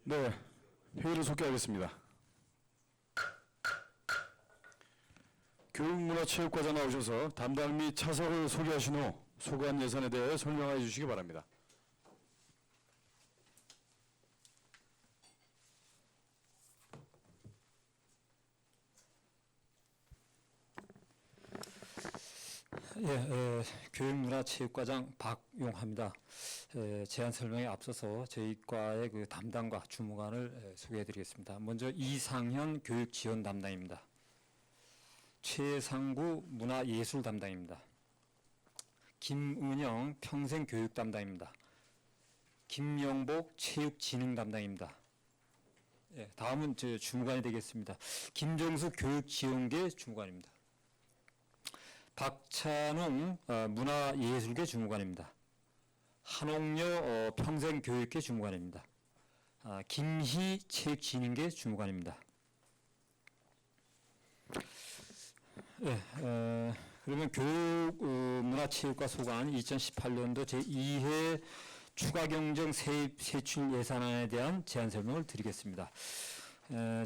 네, 회의를 소개하겠습니다. 교육문화체육과장 나오셔서 담당 및 차석을 소개하신 후 소관 예산에 대해 설명해 주시기 바랍니다. 교육문화체육과장 박용하입니다. 제안 설명에 앞서서 저희 과의 그 담당과 주무관을 소개해드리겠습니다. 먼저 이상현 교육지원 담당입니다. 최상구 문화예술 담당입니다. 김은영 평생교육 담당입니다. 김영복 체육진흥 담당입니다. 다음은 저 주무관이 되겠습니다. 김정수 교육지원계 주무관입니다. 박찬웅 문화예술계 주무관입니다. 한옥여 평생교육계 주무관입니다. 김희 체육진흥계 주무관입니다. 그러면 교육문화체육과 소관 2018년도 제2회 추가경정 세입 세출 예산안에 대한 제안 설명을 드리겠습니다.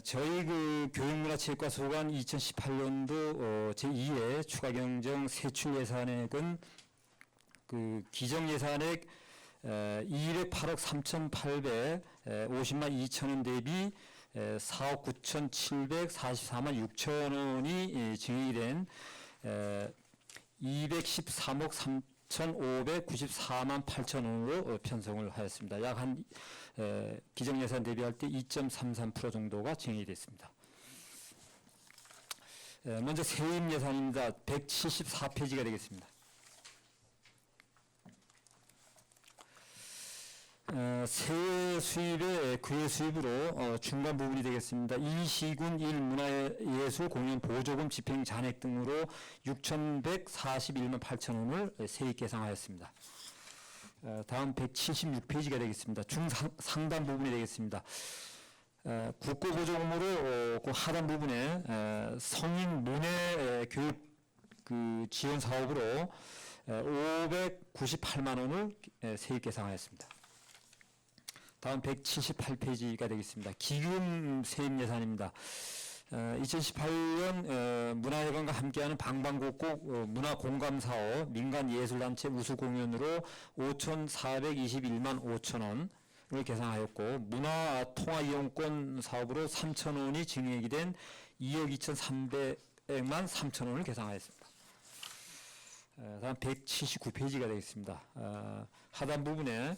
저희 그 교육문화체육과 소관 2018년도 제2회 추가경정 세출 예산액은 그 기정예산액 208억 3,850만 2천원 대비 4억 9,744만 6천원이 증액이 된 213억 3,594만 8천원으로 편성을 하였습니다. 약 한 기정예산 대비할 때 2.33% 정도가 증액이 됐습니다. 먼저 세입 예산입니다. 174페이지가 되겠습니다. 세외 수입의 구외 수입으로 중간 부분이 되겠습니다. 이시군 1문화예술 공연 보조금 집행 잔액 등으로 6,141만 8천원을 세입 계상하였습니다. 다음 176페이지가 되겠습니다. 중상단 부분이 되겠습니다. 국고 보조금으로 그 하단 부분에 성인 문예 교육 그 지원 사업으로 598만 원을 세입 계상하였습니다. 다음 178페이지가 되겠습니다. 기금 세입 예산입니다. 2018년 문화회관과 함께하는 방방곡곡 문화공감사업 민간예술단체 우수공연으로 5,421만 5천원을 계상하였고 문화통화이용권 사업으로 3천원이 증액이 된 2억 2,300만 3천원을 계상하였습니다. 다음 179페이지가 되겠습니다. 하단 부분에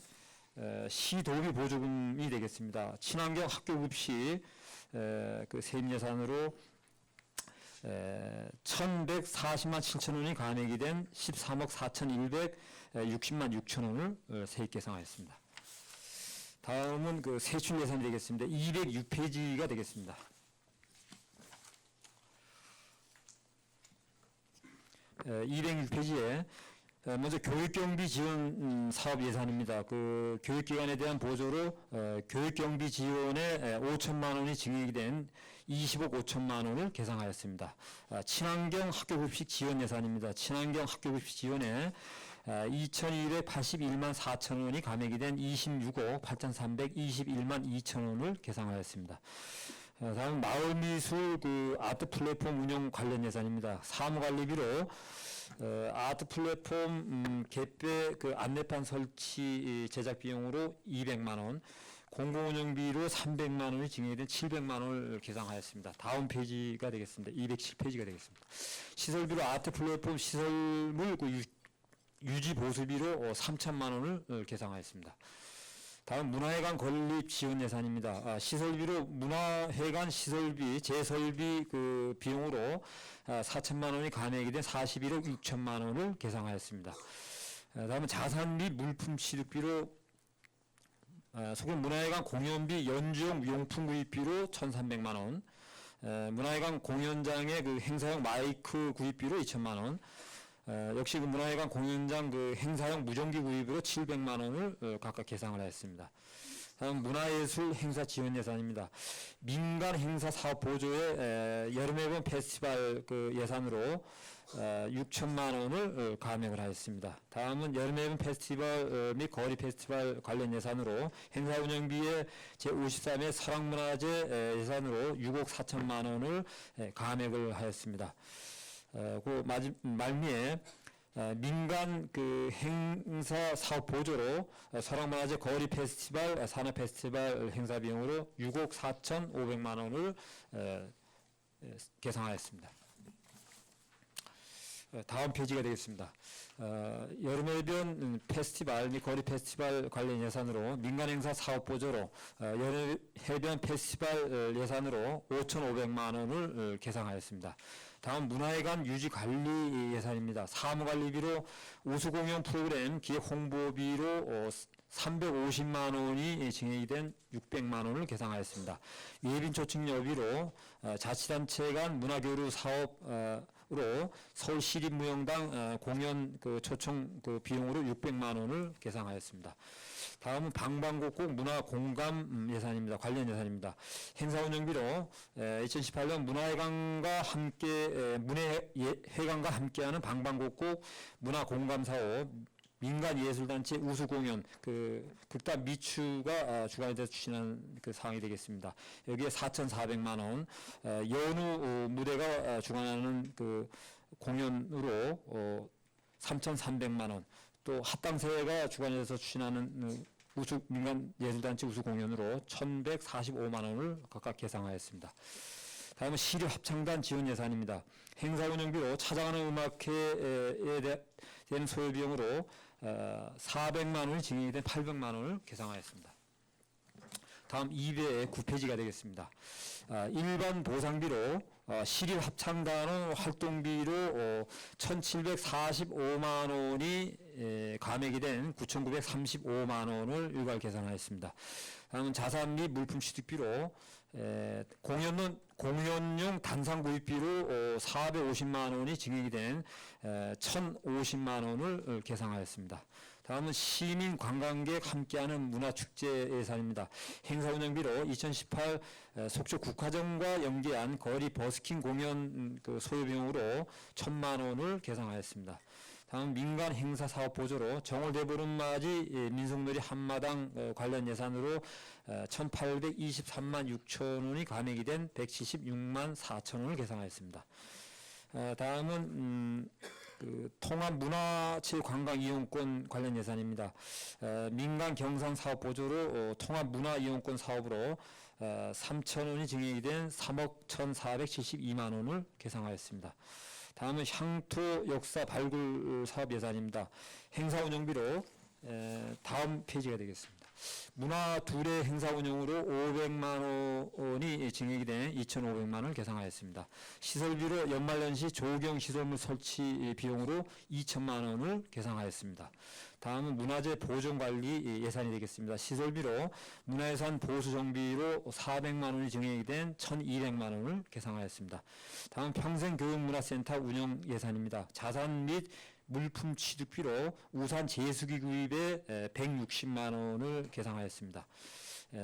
시도비 보조금이 되겠습니다. 친환경 학교급식 그 세입 예산으로 1,140만 7천원이 감액이 된 13억 4,160만 6천원을 세입 계상하였습니다. 다음은 그 세출 예산이 되겠습니다. 206페이지가 되겠습니다. 206페이지에 먼저 교육경비 지원 사업 예산입니다. 그 교육기관에 대한 보조로 교육경비 지원에 5천만 원이 증액이 된 20억 5천만 원을 계상하였습니다. 친환경 학교급식 지원 예산입니다. 친환경 학교급식 지원에 2,281만 4천 원이 감액이 된 26억 8,321만 2천 원을 계상하였습니다. 다음 마을미술 그 아트 플랫폼 운영 관련 예산입니다. 사무관리비로 아트 플랫폼 개폐 그 안내판 설치 제작 비용으로 200만 원, 공공운영비로 300만 원이 증액이 된 700만 원을 계상하였습니다. 다음 페이지가 되겠습니다. 207페이지가 되겠습니다. 시설비로 아트 플랫폼 시설물 그 유지 보수비로 3천만 원을 계상하였습니다. 다음 문화회관 건립 지원 예산입니다. 시설비로 문화회관 시설비 재설비 그 비용으로 4천만 원이 감액이 된 41억 6천만 원을 계상하였습니다. 다음은 자산 및 물품 취득비로 소금 문화회관 공연비 연주용 용품 구입비로 1,300만 원, 문화회관 공연장의 그 행사용 마이크 구입비로 2천만 원, 역시 그 문화회관 공연장 그 행사용 무전기 구입으로 700만 원을 각각 계상을 하였습니다. 다음 문화예술 행사 지원 예산입니다. 민간 행사 사업 보조에 여름해변 페스티벌 그 예산으로 6천만 원을 감액을 하였습니다. 다음은 여름해변 페스티벌 및 거리 페스티벌 관련 예산으로 행사 운영비의 제53회 설악문화제 예산으로 6억 4천만 원을 감액을 하였습니다. 그 말미에 민간 그 행사 사업 보조로 설악문화제 거리 페스티벌, 산업 페스티벌 행사 비용으로 6억 4,500만 원을 계상하였습니다. 다음 페이지가 되겠습니다. 여름해변 페스티벌 및 거리 페스티벌 관련 예산으로 민간 행사 사업 보조로 여름해변 페스티벌 예산으로 5,500만 원을 계상하였습니다. 다음 문화회관 유지 관리 예산입니다. 사무관리비로 우수공연 프로그램 기획 홍보비로 350만 원이 증액이 된 600만 원을 계상하였습니다. 예빈 초청 여비로 자치단체 간 문화교류 사업으로 서울시립무용당 공연 그 초청 그 비용으로 600만 원을 계상하였습니다. 다음은 방방곡곡 문화공감 예산입니다. 관련 예산입니다. 행사 운영비로 2018년 문화회관과 함께 문화회관과 함께하는 방방곡곡 문화공감 사업 민간 예술단체 우수공연 그 극단 미추가 주관에 대해서 추진한 그 사항이 되겠습니다. 여기에 4,400만 원, 연우 무대가 주관하는 그 공연으로 3,300만 원, 또 합당세가 주관해서 추진하는 민간 예술단체 우수공연으로 1,145만 원을 각각 계상하였습니다. 다음은 시립합창단 지원 예산입니다. 행사 운영비로 찾아가는 음악회에 대한 소요 비용으로 400만 원이 증액이 된 800만 원을 계상하였습니다. 다음 209페이지가 되겠습니다. 일반 보상비로 시립합창단원 활동비로 1,745만 원이 감액이 된 9,935만 원을 일괄 계산하였습니다. 다음은 자산 및 물품 취득비로 공연용 단상 구입비로 450만 원이 증액이 된 1,050만 원을 계상하였습니다. 다음은 시민 관광객 함께하는 문화축제 예산입니다. 행사 운영비로 2018 속초 국화정과 연계한 거리 버스킹 공연 그 소요 비용으로 1,000만 원을 계상하였습니다. 다음 민간 행사 사업 보조로 정월 대보름맞이 민속놀이 한마당 관련 예산으로 1,823만 6천 원이 감액이 된 176만 4천 원을 계상하였습니다. 다음은 그 통합문화체육관광이용권 관련 예산입니다. 민간 경상 사업 보조로 통합문화이용권 사업으로 3천 원이 증액이 된 3억 1,472만 원을 계상하였습니다. 다음은 향토 역사 발굴 사업 예산입니다. 행사 운영비로 다음 페이지가 되겠습니다. 문화 둘의 행사 운영으로 500만 원이 증액이 된 2,500만 원을 계상하였습니다. 시설비로 연말연시 조경 시설물 설치 비용으로 2천만 원을 계상하였습니다. 다음은 문화재 보존관리 예산이 되겠습니다. 시설비로 문화예산 보수정비로 400만 원이 증액이 된 1,200만 원을 계상하였습니다. 다음 평생교육문화센터 운영 예산입니다. 자산 및 물품 취득비로 우산 제수기 구입에 160만 원을 계상하였습니다.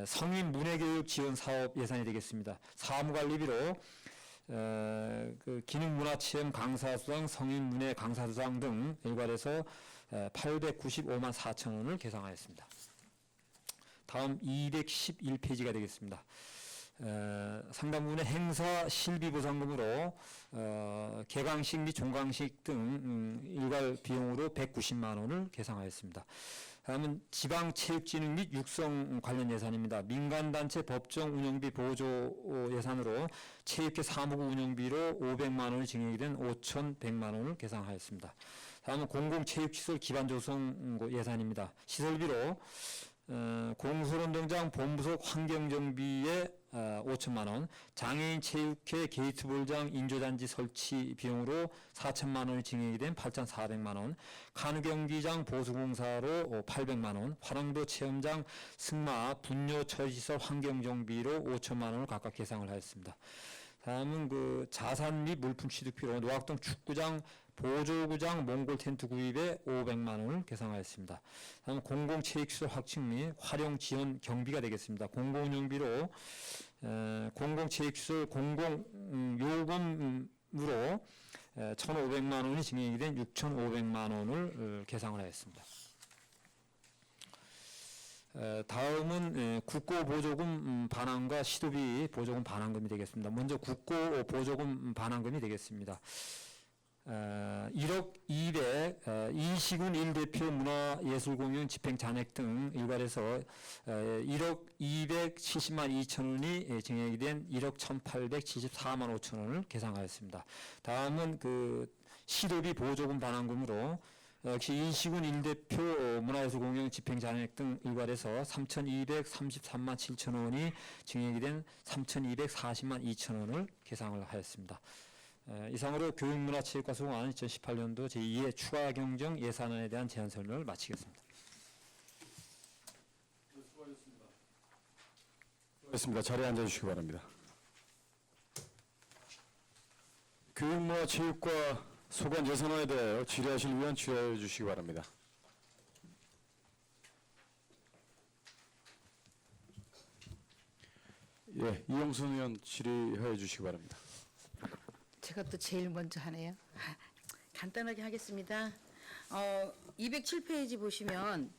성인 문예교육 지원 사업 예산이 되겠습니다. 사무관리비로 그 기능문화체험 강사수당, 성인 문예 강사수당 등 일괄해서 895만 4천 원을 계상하였습니다. 다음 211페이지가 되겠습니다. 상당 부분의 행사 실비 보상금으로 개강식 및 종강식 등 일괄 비용으로 190만 원을 계상하였습니다. 다음은 지방체육진흥 및 육성 관련 예산입니다. 민간단체 법정 운영비 보조 예산으로 체육회 사무국 운영비로 500만 원이 증액이 된 5,100만 원을 계상하였습니다. 다음은 공공체육시설 기반조성 예산입니다. 시설비로 공설운동장 본부속 환경정비에 5천만 원, 장애인 체육회 게이트볼장 인조단지 설치 비용으로 4천만 원이 증액이 된 8,400만 원, 카누 경기장 보수공사로 800만 원, 화랑도 체험장 승마 분뇨 처리시설 환경정비로 5천만 원을 각각 계상을 하였습니다. 다음은 그 자산 및 물품 취득비로 노학동 축구장 보조구장 몽골 텐트 구입에 500만 원을 계상하였습니다. 다음 공공체육시설 확충 및 활용 지원 경비가 되겠습니다. 공공용비로 공공체육시설 공공요금으로 1,500만 원이 증액이 된 6,500만 원을 계상을 하였습니다. 다음은 국고 보조금 반환과 시도비 보조금 반환금이 되겠습니다. 먼저 국고 보조금 반환금이 되겠습니다. 1억 200, 이시군 1대표 문화예술공연 집행잔액 등 일괄해서 1억 270만 2천 원이 증액이 된 1억 1,874만 5천 원을 계상하였습니다. 다음은 그 시도비 보조금 반환금으로 역시 이시군 1대표 문화예술공연 집행잔액 등 일괄해서 3,233만 7천 원이 증액이 된 3,240만 2천 원을 계상을 하였습니다. 이상으로 교육문화체육과 소관 2018년도 제2회 추가 경정 예산안에 대한 제안 설명을 마치겠습니다. 수고하셨습니다. 자리에 앉아주시기 바랍니다. 교육문화체육과 소관 예산안에 대하여 질의하실 위원 질의해 주시기 바랍니다. 예, 이용순 의원 질의해 주시기 바랍니다. 제가 또 제일 먼저 하네요. 간단하게 하겠습니다. 207페이지 보시면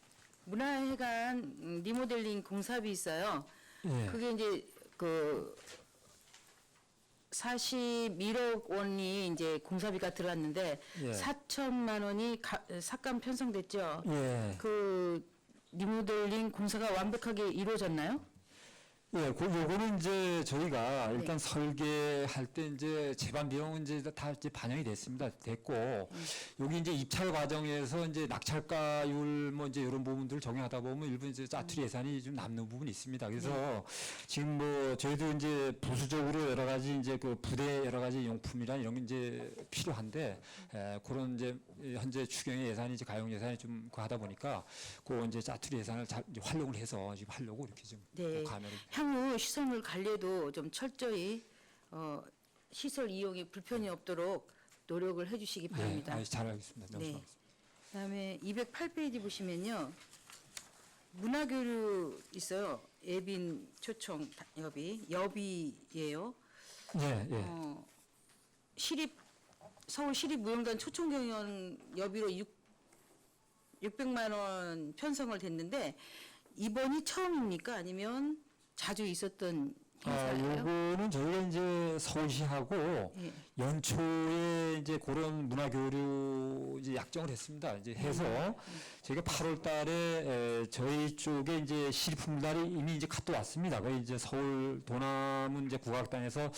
문화회관 리모델링 공사비 있어요. 예. 그게 이제 그 41억 원이 이제 공사비가 들어왔는데 예. 4천만 원이 삭감 편성됐죠. 예. 그 리모델링 공사가 완벽하게 이루어졌나요? 예, 요거는 이제 저희가 네. 일단 설계할 때 이제 제반 비용은 이제 다 이제 반영이 됐고, 여기 이제 입찰 과정에서 이제 낙찰가율 뭐 이제 이런 부분들을 적용하다 보면 일부 이제 짜투리 예산이 좀 남는 부분이 있습니다. 그래서 지금 뭐 저희도 이제 부수적으로 여러 가지 이제 그 부대 여러 가지 용품이나 이런 게 이제 필요한데, 그런 이제 현재 추경의 예산이 이제 가용 예산이 좀 하다 보니까 그 이제 짜투리 예산을 잘 이제 활용을 해서 지금 하려고 이렇게 좀 네. 감을 향후 시설물 관리도 좀 철저히 시설 이용에 불편이 없도록 노력을 해주시기 바랍니다. 네, 잘 알겠습니다. 네. 명심하겠습니다. 그다음에 208페이지 보시면요, 문화교류 있어요. 예빈 초청 여비예요. 네, 예. 서울 시립무용단 초청 경연 여비로 600만 원 편성을 됐는데 이번이 처음입니까? 아니면 자주 있었던 행사예요? 요거는 저희가 이제 서울시하고 예. 연초에 이제 그런 문화교류 이제 약정을 했습니다. 이제 해서 저희가 8월 달에 저희 쪽에 이제 시립품달이 이미 이제 갔다 왔습니다. 거기 이제 서울 도남은 이제 국악단에서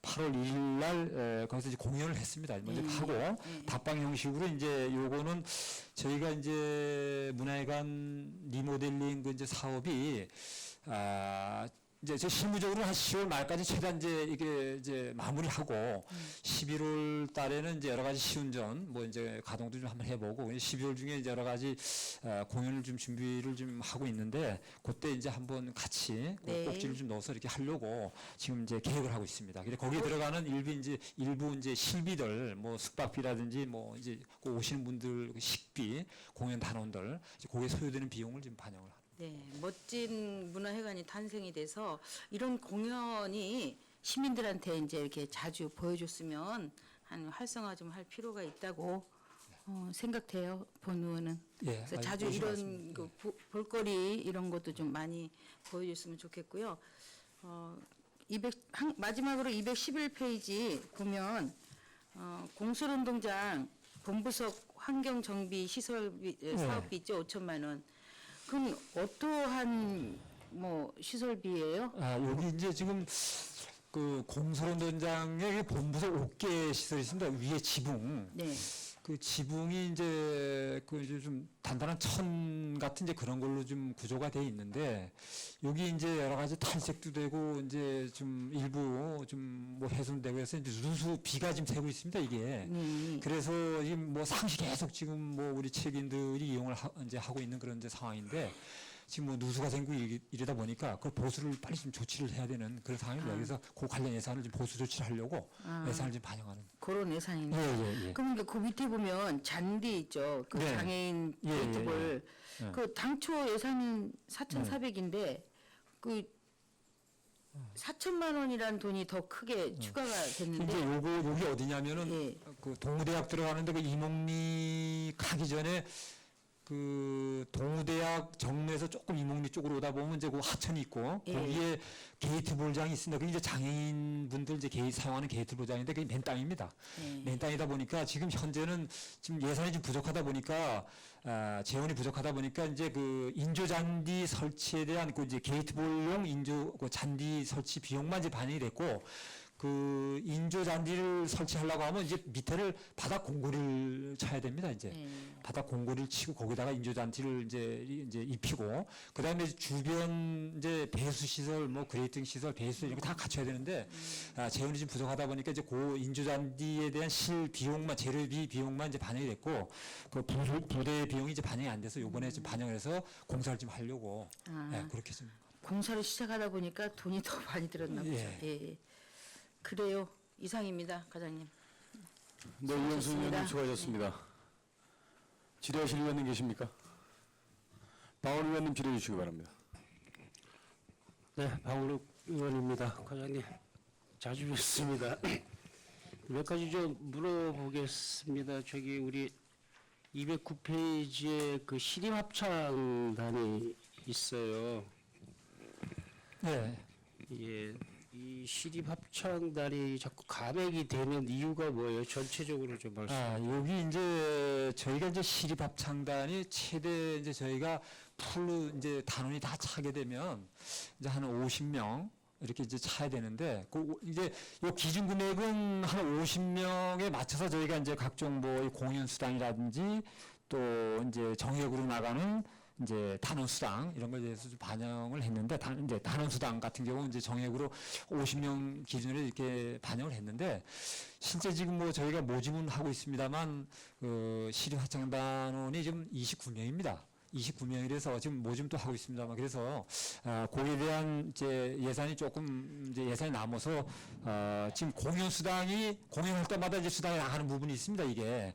8월 2일 날 거기서 이제 공연을 했습니다. 먼저 하고 답방 형식으로 이제 요거는 저희가 이제 문화회관 리모델링 그 이제 사업이 이제 저 실무적으로 한 10월 말까지 최대한 이제 이게 이제 마무리하고 11월 달에는 이제 여러 가지 시운전 뭐 이제 가동도 좀 한번 해보고 12월 중에 이제 여러 가지 공연을 좀 준비를 좀 하고 있는데 그때 이제 한번 같이 네. 꼭지를 좀 넣어서 이렇게 하려고 지금 이제 계획을 하고 있습니다. 근데 거기에 들어가는 일부 이제 실비들 뭐 숙박비라든지 뭐 이제 그 오시는 분들 식비 공연 단원들 이제 거기에 소요되는 비용을 좀 반영을 합니다. 네, 멋진 문화회관이 탄생이 돼서 이런 공연이 시민들한테 이제 이렇게 자주 보여줬으면 한 활성화 좀 할 필요가 있다고 생각돼요, 본 의원은. 예, 그래서 자주 이런 그 볼거리 이런 것도 좀 많이 보여줬으면 좋겠고요. 마지막으로 211페이지 보면 공설운동장 본부석 환경정비 시설비 사업비 있죠, 5천만 원. 그럼 어떠한 뭐 시설비예요? 여기 이제 지금 그 공설운동장에 본부석 5개 시설이 있습니다. 위에 지붕. 네. 그 지붕이 이제 그 이제 좀 단단한 천 같은 이제 그런 걸로 좀 구조가 돼 있는데 여기 이제 여러 가지 탈색도 되고 이제 좀 일부 좀 뭐 훼손되고 해서 이제 누수 비가 지금 새고 있습니다 이게. 그래서 지금 뭐 상시 계속 지금 뭐 우리 체육인들이 이용을 이제 하고 있는 그런 이제 상황인데 지금 뭐 누수가 생기고 이러다 보니까 그 보수를 빨리 좀 조치를 해야 되는 그런 상황입니다. 그래서 그 관련 예산을 좀 보수 조치를 하려고 예산을 좀 반영하는. 그런 예산이네요. 예. 그럼 그 밑에 보면 잔디 있죠. 그 네. 장애인 예, 게이트볼. 예. 그 당초 예산은 4,400인데 그 4천만 원이란 돈이 더 크게 추가가 됐는데 이제 여기 어디냐면은 예. 그 동우대학 들어가는데 그 이몽리 가기 전에 그 동우대학 정로에서 조금 이몽리 쪽으로 오다 보면 이제 그 하천이 있고 예. 거기에 게이트 볼장이 있습니다. 그게 이제 장애인 분들 이제 사용하는 게이트 볼장인데 그게 맨 땅입니다. 예. 맨 땅이다 보니까 지금 현재는 지금 예산이 좀 부족하다 보니까 재원이 부족하다 보니까 이제 그 인조 잔디 설치에 대한 그 이제 게이트 볼용 인조 그 잔디 설치 비용만 이제 반영이 됐고 그 인조 잔디를 설치하려고 하면 이제 밑에를 바닥 공고리를 쳐야 됩니다. 이제 예. 바닥 공고리를 치고 거기다가 인조 잔디를 이제 입히고 그다음에 주변 이제 배수 시설 뭐 그레이팅 시설 배수 이런 거 다 갖춰야 되는데 재원이 좀 부족하다 보니까 이제 그 인조 잔디에 대한 실 비용만 재료비 비용만 이제 반영이 됐고 그 부대 비용이 이제 반영이 안 돼서 요번에 좀 반영을 해서 공사를 좀 하려고 예, 그렇게 좀 공사를 시작하다 보니까 돈이 더 많이 들었나 보죠. 예. 예. 그래요. 이상입니다, 과장님. 네, 이영수 수고하셨습니다. 의원님 수고하셨습니다. 질의하실 의원님 계십니까? 박원 의원님 질의해 주시기 바랍니다. 네, 박원욱 의원입니다. 과장님, 자주 뵙습니다. 몇 가지 좀 물어보겠습니다. 저기 우리 209페이지에 그 시립합창단이 있어요. 네. 예, 이 시립합창단이 자꾸 감액이 되는 이유가 뭐예요? 전체적으로 좀 말씀. 여기 이제 저희가 이제 시립합창단이 최대 이제 저희가 풀로 이제 단원이 다 차게 되면 이제 한 50명 이렇게 이제 차야 되는데 그 이제 요 기준 금액은 한 50명에 맞춰서 저희가 이제 각종 뭐 공연 수당이라든지 또 이제 정액으로 나가는 이제 단원 수당 이런 거에 대해서 좀 반영을 했는데 이제 단원 수당 같은 경우는 이제 정액으로 50명 기준으로 이렇게 반영을 했는데 실제 지금 뭐 저희가 모집은 하고 있습니다만 그 시립합창단원이 지금 29명입니다. 29명이라서 지금 모집도 하고 있습니다만 그래서 거기에 대한 이제 예산이 조금 이제 예산이 남아서 지금 공연 수당이 공연할 때마다 이제 수당이 나가는 부분이 있습니다. 이게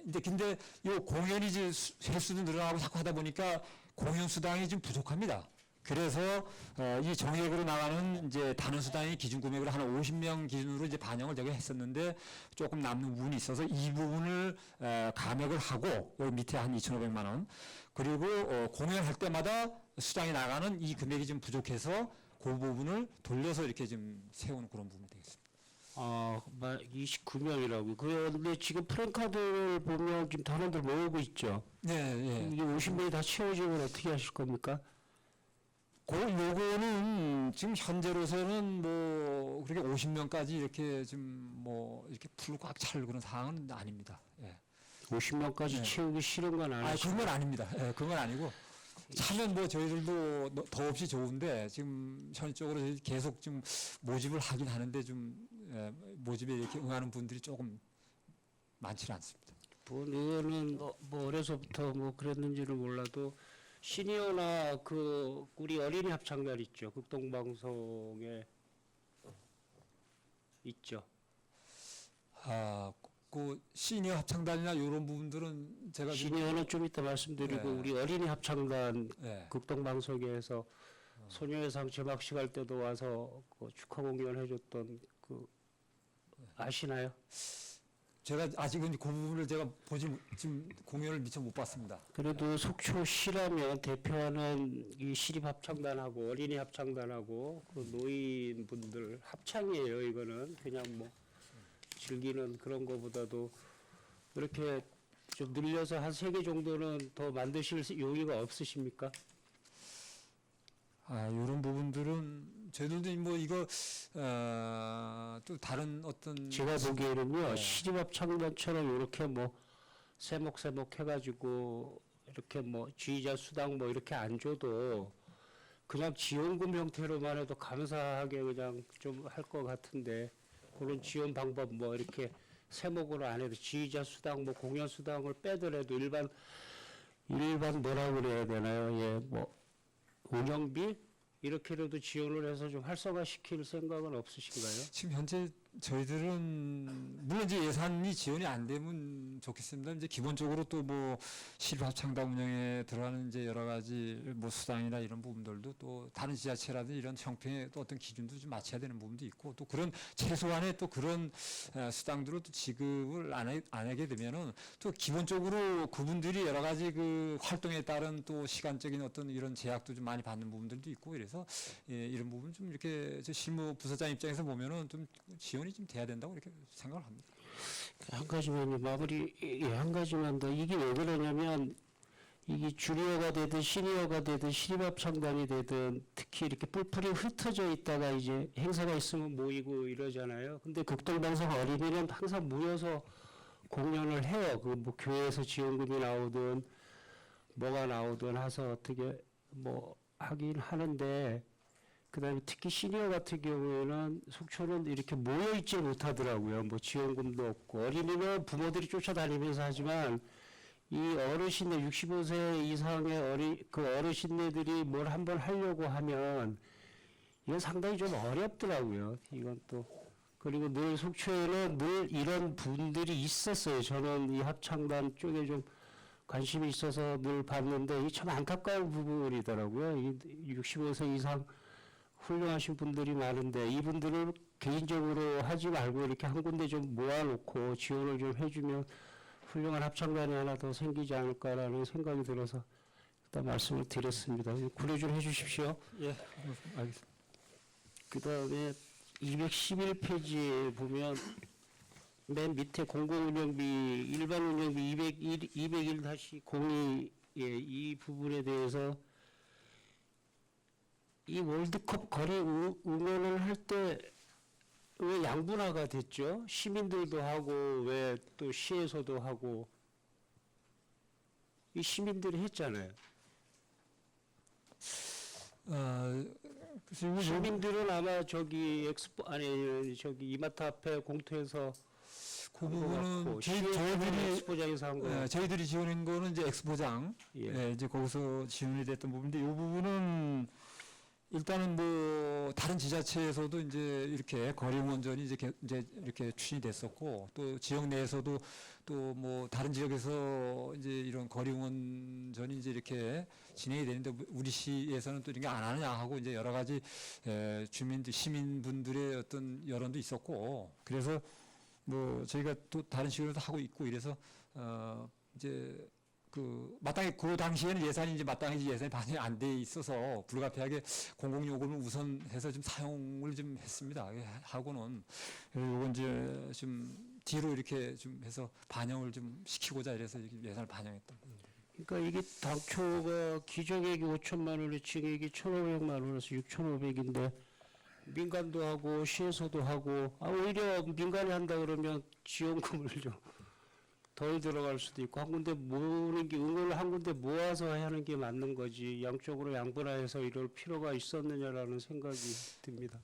이제 근데 요 공연이 이제 횟수도 늘어나고 자꾸 하다 보니까 공연 수당이 좀 부족합니다. 그래서 이 정액으로 나가는 이제 단원 수당이 기준 금액으로 한 50명 기준으로 이제 반영을 저게 했었는데 조금 남는 부분이 있어서 이 부분을 감액을 하고 여기 밑에 한 2,500만 원 그리고 공연할 때마다 수당이 나가는 이 금액이 좀 부족해서 그 부분을 돌려서 이렇게 좀 세우는 그런 부분이 되겠습니다. 29명이라고. 그런데 지금 프랭카드를 보면 지금 단원들 모으고 있죠. 네, 네. 이게 50명이 다 채워지면 어떻게 하실 겁니까? 요거는 지금 현재로서는 뭐 그렇게 50명까지 이렇게 좀 뭐 이렇게 풀로 꽉 찰 그런 상황은 아닙니다. 예. 50명까지 네. 채우기 싫은 건 아니시죠? 그건 아닙니다. 예, 그건 아니고 차면 뭐 저희들도 더 없이 좋은데 지금 현실적으로 계속 좀 모집을 하긴 하는데 좀 모집에 이렇게 응하는 분들이 조금 많지는 않습니다. 본 의원은 뭐 어려서부터 뭐 그랬는지는 몰라도 시니어나 그 우리 어린이 합창단 있죠. 극동방송에 있죠. 그 시니어 합창단이나 이런 부분들은 제가 지금 시니어는 좀 이따 말씀드리고 네. 우리 어린이 합창단 예. 극동방송에서 소녀의상 제막식 할 때도 와서 그 축하 공연 해줬던 그 아시나요? 제가 아직은 그 부분을 제가 지금 공연을 미처 못 봤습니다. 그래도 속초시라면 대표하는 이 시립합창단하고 어린이 합창단하고 그 노인분들 합창이에요. 이거는 그냥 뭐 즐기는 그런 거보다도 이렇게 좀 늘려서 한 3개 정도는 더 만드실 용의가 없으십니까? 이런 부분들은 저희들도 뭐 이거 또 다른 어떤 제가 보기에는요 네. 시립합창단처럼 이렇게 뭐 세목세목 해가지고 이렇게 뭐 지휘자 수당 뭐 이렇게 안 줘도 그냥 지원금 형태로만 해도 감사하게 그냥 좀 할 것 같은데 그런 지원 방법 뭐 이렇게 세목으로 안 해도 지휘자 수당 뭐 공연 수당을 빼더라도 일반 뭐라고 그래야 되나요? 예, 뭐 운영비 이렇게라도 지원을 해서 좀 활성화시킬 생각은 없으신가요? 지금 현재 저희들은 물론 이제 예산이 지원이 안 되면 좋겠습니다. 이제 기본적으로 또 뭐 시립합창단 운영에 들어가는 이제 여러 가지 뭐 수당이나 이런 부분들도 또 다른 지자체라든지 이런 형평의 또 어떤 기준도 좀 맞춰야 되는 부분도 있고 또 그런 최소한의 또 그런 수당들을 또 지급을 안 하게 되면은 또 기본적으로 그분들이 여러 가지 그 활동에 따른 또 시간적인 어떤 이런 제약도 좀 많이 받는 부분들도 있고 이래서 이런 부분 좀 이렇게 저 실무 부서장 입장에서 보면은 좀 지원이 좀 돼야 된다고 이렇게 생각을 합니다. 한 가지만요. 마무리 한 가지만 더. 이게 왜 그러냐면 이게 주니어가 되든 시니어가 되든 시립합창단이 되든 특히 이렇게 뿔뿔이 흩어져 있다가 이제 행사가 있으면 모이고 이러잖아요. 근데 극동방송 어린이는 항상 모여서 공연을 해요. 그 뭐 교회에서 지원금이 나오든 뭐가 나오든 해서 어떻게 뭐 하긴 하는데 그다음에 특히 시니어 같은 경우에는 속초는 이렇게 모여 있지 못하더라고요. 뭐 지원금도 없고 어린이는 부모들이 쫓아다니면서 하지만 이 어르신들 65세 이상의 어르신네들이 뭘 한번 하려고 하면 이건 상당히 좀 어렵더라고요. 이건 또 그리고 늘 속초에는 늘 이런 분들이 있었어요. 저는 이 합창단 쪽에 좀 관심이 있어서 늘 봤는데 이 참 안타까운 부분이더라고요. 이 65세 이상 훌륭하신 분들이 많은데 이분들을 개인적으로 하지 말고 이렇게 한 군데 좀 모아놓고 지원을 좀 해주면 훌륭한 합창단이 하나 더 생기지 않을까라는 생각이 들어서 일단 말씀을 드렸습니다. 고려 좀 해주십시오. 예, 알겠습니다. 그 다음에 211페이지에 보면 맨 밑에 공공운영비 일반 운영비 201-02 이 부분에 대해서 이 월드컵 거리 응원을 할 때 왜 양분화가 됐죠? 시민들도 하고 왜 또 시에서도 하고 이 시민들이 했잖아요. 시민들은 아마 저기 엑스포 아니 저기 이마트 앞에 공터에서 그 부분은 저희들이 엑스포장에서 한 거. 저희들이 지원한 거는 이제 엑스포장, 이제 거기서 지원이 됐던 부분인데 이 부분은 일단은 뭐 다른 지자체에서도 이제 이렇게 거리 응원전이 이제 이렇게 추진이 됐었고 또 지역 내에서도 또 뭐 다른 지역에서 이제 이런 거리 응원전이 이제 이렇게 진행이 되는데 우리 시에서는 또 이런 게 안 하느냐 하고 이제 여러 가지 주민들 시민분들의 어떤 여론도 있었고 그래서 뭐 저희가 또 다른 식으로도 하고 있고 이래서 이제 그 마땅히 그 당시에는 예산이 이제 마땅히 예산이 반영이 안 돼 있어서 불가피하게 공공요금을 우선해서 좀 사용을 좀 했습니다. 하고는 그리고 이건 이제 좀 뒤로 이렇게 좀 해서 반영을 좀 시키고자 이래서 이렇게 예산을 반영했다. 그러니까 이게 당초가 기정액이 5천만 원에 증액이 1,500만 원에서 6,500인데 민간도 하고 시에서도 하고 오히려 민간이 한다 그러면 지원금을 좀 덜 들어갈 수도 있고 한 군데 모으는 게 응원을 한 군데 모아서 하는 게 맞는 거지 양쪽으로 양분화해서 이럴 필요가 있었느냐라는 생각이 듭니다.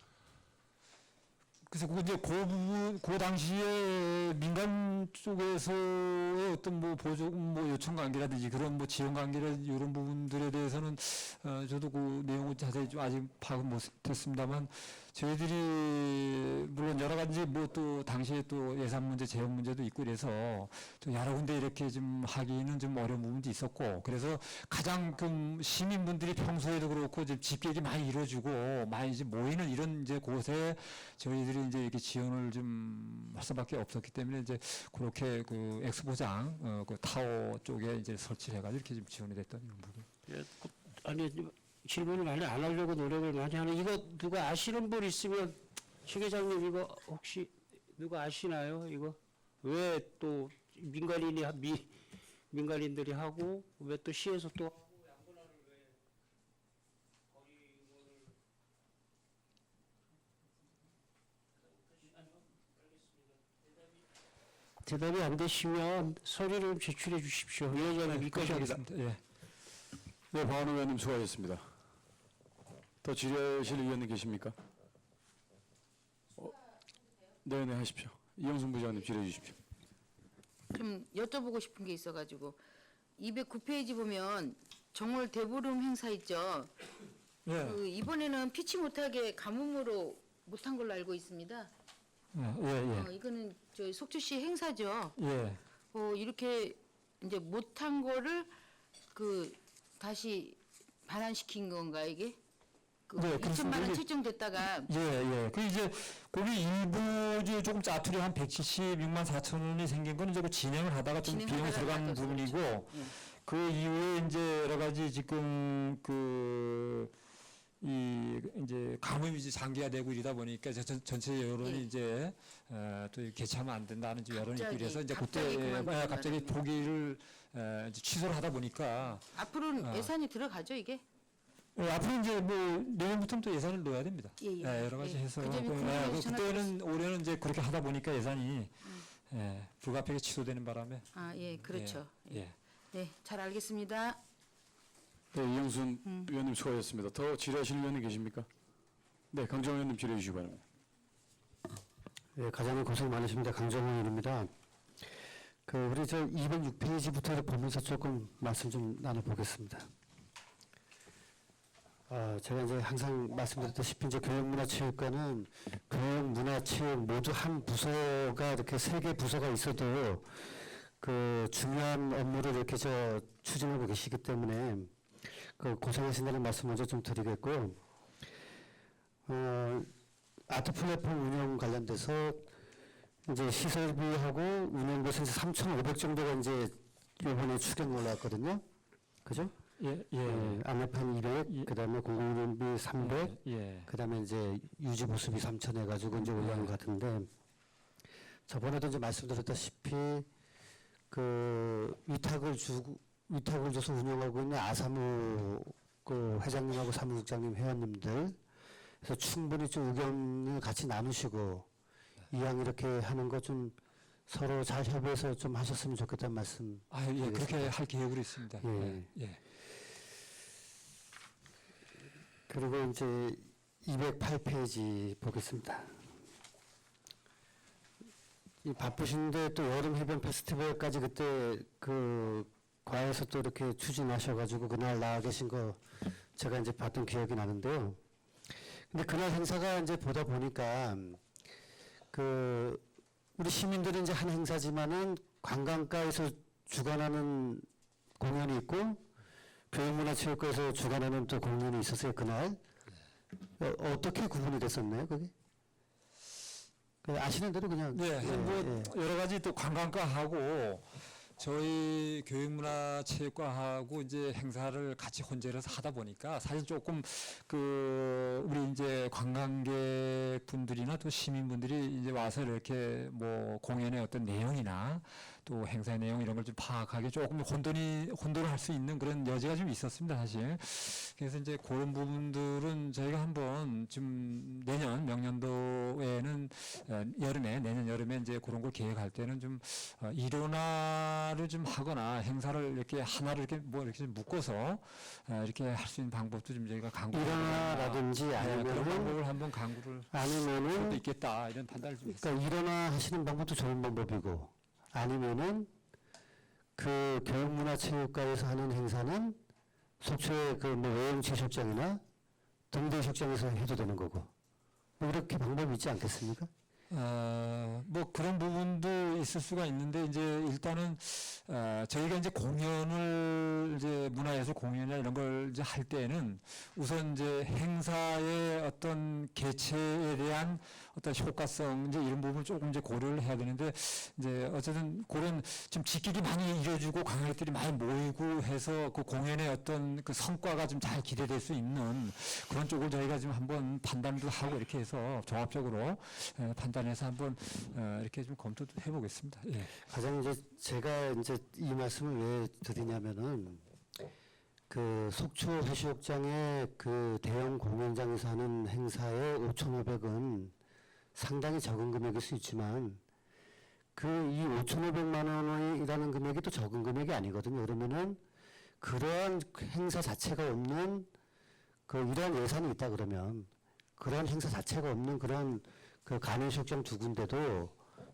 그래서 그 이제 그 부분, 그 당시에 민간 쪽에서의 어떤 뭐 보조금 뭐 요청 관계라든지 그런 뭐 지원 관계라든지 이런 부분들에 대해서는 저도 그 내용을 자세히 좀 아직 파악은 못했습니다만 저희들이 물론 여러 가지 뭐 또 당시에 또 예산 문제, 재원 문제도 있고 그래서 또 여러 군데 이렇게 좀 하기는 좀 어려운 부분도 있었고 그래서 가장 그 시민분들이 평소에도 그렇고 이제 집객이 많이 이루어지고 많이 이제 모이는 이런 이제 곳에 저희들이 이제 이렇게 지원을 좀 할 수밖에 없었기 때문에 이제 그렇게 그 엑스포장 그 타워 쪽에 이제 설치를 해가지고 이렇게 좀 지원이 됐던 이런 부분. 예, 아니 질문을 많이 안 하려고 노력을 많이 하는 이거 누가 아시는 분 있으면 시 계장님 이거 혹시 누가 아시나요? 이거 왜 또 민간인들이 하고 왜 또 시에서 또 양분화를 왜 거리 응원을 대답이 안 되시면 서류를 좀 제출해 주십시오. 위원장님 이것입니다. 예. 네, 박원호 의원님 수고하셨습니다. 더 질의하실 의원님 계십니까? 네네 하십시오. 이영순 부장님 질의해 주십시오. 좀 여쭤보고 싶은 게 있어가지고 209페이지 보면 정월 대보름 행사 있죠. 예. 그 이번에는 피치 못하게 가뭄으로 못한 걸로 알고 있습니다. 예. 이거는 저 속주시 행사죠. 예. 이렇게 이제 못한 거를 그 다시 반환시킨 건가 이게? 그 네, 2천만 원 이게- 책정됐다가 예. 그 이제 거기 일부 이제 조금 짜투리 한 176만 4천 원이 생긴 건 이제 그 진행을 하다가 좀 진행하다가 비용이 들어간 나가서 부분이고 예. 그 이후에 이제 여러 가지 지금 이제 가뭄이 이제 장기화되고 이러다 보니까 전체 여론이 예. 이제 또 개최하면 안 된다는 이제 여론이 있고 갑자기, 그래서 이제 갑자기 그때 그만두는 갑자기 바람에. 포기를 이제 취소를 하다 보니까 앞으로는 예산이 들어가죠 이게? 앞으로 이제 뭐 내년부터는 또 예산을 넣어야 됩니다. 예. 여러 가지 예. 해서 그 점이 궁금해서 전화 그때는 올해는 이제 그렇게 하다 보니까 예산이 불가피하게 취소되는 바람에 그렇죠. 예. 네, 잘 알겠습니다. 네, 이영순 위원님 수고하셨습니다. 더 질의하실 위원님 계십니까? 네, 강정호 위원님 질의해 주시기 바랍니다. 예, 가장 고생 많으십니다. 강정호 의원입니다. 우리 206페이지부터 보면서 조금 말씀 좀 나눠보겠습니다. 제가 이제 항상 말씀드렸다시피 이제 교육문화체육관은 교육문화체육 모두 한 부서가 이렇게 3개 부서가 있어도 그 중요한 업무를 이렇게 추진하고 계시기 때문에 고생하신다는 말씀 먼저 좀 드리겠고, 아트 플랫폼 운영 관련돼서 이제 시설비하고 운영비에서 3,500 정도가 이제 요번에 추경 올라왔거든요. 그죠? 안내판 200, 그다음에 공공운영비 300, 그다음에 이제 유지보수비 3,000 해가지고 이제 올라온 것 같은데, 저번에도 이제 말씀드렸다시피 위탁을 줘서 운영하고 있는 아사무 회장님하고 사무국장님 회원님들, 그래서 충분히 좀 의견을 같이 나누시고 이왕 이렇게 하는 거 좀 서로 잘 협의해서 좀 하셨으면 좋겠다는 말씀. 그렇게 할 계획으로 있습니다. 예. 그리고 이제 208페이지 보겠습니다. 이 바쁘신데 또 여름 해변 페스티벌까지 그때 과에서 또 이렇게 추진하셔가지고 그날 나와 계신 거 제가 이제 봤던 기억이 나는데요. 근데 그날 행사가 이제 보다 보니까 우리 시민들은 이제 한 행사지만은 관광가에서 주관하는 공연이 있고 교육문화체육관에서 주관하는 또 공연이 있었어요 그날. 어떻게 구분이 됐었나요 그게? 아시는 대로 그냥. 여러 가지 또 관광가하고 저희 교육문화체육과하고 이제 행사를 같이 혼재해서 하다 보니까 사실 조금 우리 이제 관광객 분들이나 또 시민분들이 이제 와서 이렇게 뭐 공연의 어떤 내용이나 또 행사의 내용 이런 걸 좀 파악하기 조금 혼돈을 할 수 있는 그런 여지가 좀 있었습니다, 사실. 그래서 이제 그런 부분들은 저희가 한번 좀 명년도에는 내년 여름에 이제 그런 걸 계획할 때는 좀 일원화를 좀 하거나 행사를 이렇게 하나를 이렇게 좀 묶어서 이렇게 할 수 있는 방법도 좀 저희가 강구를 일원화라든지 그런 아니면은 방법을 한번 강구를 할 아니면은 수도 있겠다 이런 판단을 좀 했습니다. 그러니까 일원화 하시는 방법도 좋은 방법이고 아니면은 교육문화체육관에서 하는 행사는 속초의 뭐 외형체육장이나 동대식장에서 해도 되는 거고 뭐 이렇게 방법이 있지 않겠습니까? 뭐 그런 부분도 있을 수가 있는데 이제 일단은 저희가 이제 공연을 이제 문화예술 공연이나 이런 걸 이제 할 때는 우선 이제 행사의 어떤 개최에 대한 어떤 효과성 이제 이런 부분을 조금 이제 고려를 해야 되는데 이제 어쨌든 그런 좀 직격이 많이 이루어지고 관광객들이 많이 모이고 해서 그 공연의 어떤 그 성과가 좀 잘 기대될 수 있는 그런 쪽을 저희가 지금 한번 판단도 하고 이렇게 해서 종합적으로 판단해서 한번 이렇게 좀 검토도 해보겠습니다. 예. 가장 제가 이 말씀을 왜 드리냐면은 속초 해수욕장의 대형 공연장에서 하는 행사의 5,500은 상당히 적은 금액일 수 있지만 이 5,500만 원이라는 금액이 또 적은 금액이 아니거든요. 그러면은 그러한 행사 자체가 없는 이러한 예산이 있다 그러면 그러한 행사 자체가 없는 그런 간해수욕장 2군데도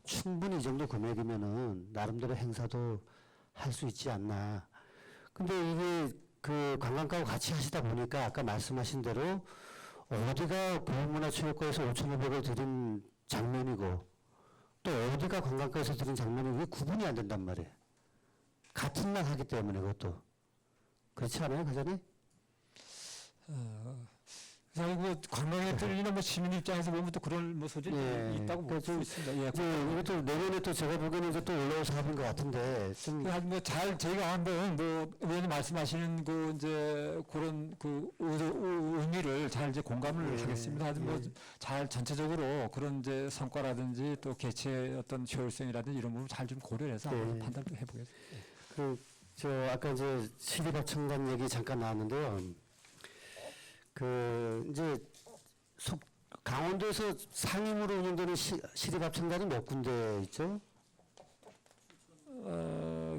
충분히 이 정도 금액이면은 나름대로 행사도 할 수 있지 않나. 근데 이게 관광가하고 같이 하시다 보니까 아까 말씀하신 대로 어디가 교육문화체육관에서 5,500을 들인 장면이고 또 어디가 관광가에서 들은 장면이 왜 구분이 안 된단 말이에요. 같은 날 하기 때문에 그것도. 그렇지 않아요, 과장님? 그래서 뭐 관광객들이나 뭐 시민 입장에서 보면 또 그런 뭐 소질이 예. 있다고 볼 수 있습니다. 예. 이제 이것도 내년에 또 제가 보기에는 이제 또 올라올 사업인 것 같은데 좀 뭐잘 저희가 한번 뭐 의원님 말씀하시는 그 이제 그런 그 의미를 잘 이제 공감을 예. 하겠습니다. 하여튼 예. 뭐잘 전체적으로 그런 이제 성과라든지 또 개최 어떤 효율성이라든지 이런 부분 잘 좀 고려해서 한번 예. 판단 좀 해보겠습니다. 저 아까 이제 시립합창단 얘기 잠깐 나왔는데요. 그 이제 강원도에서 상임으로 운영되는 시립합창단이 몇 군데 있죠?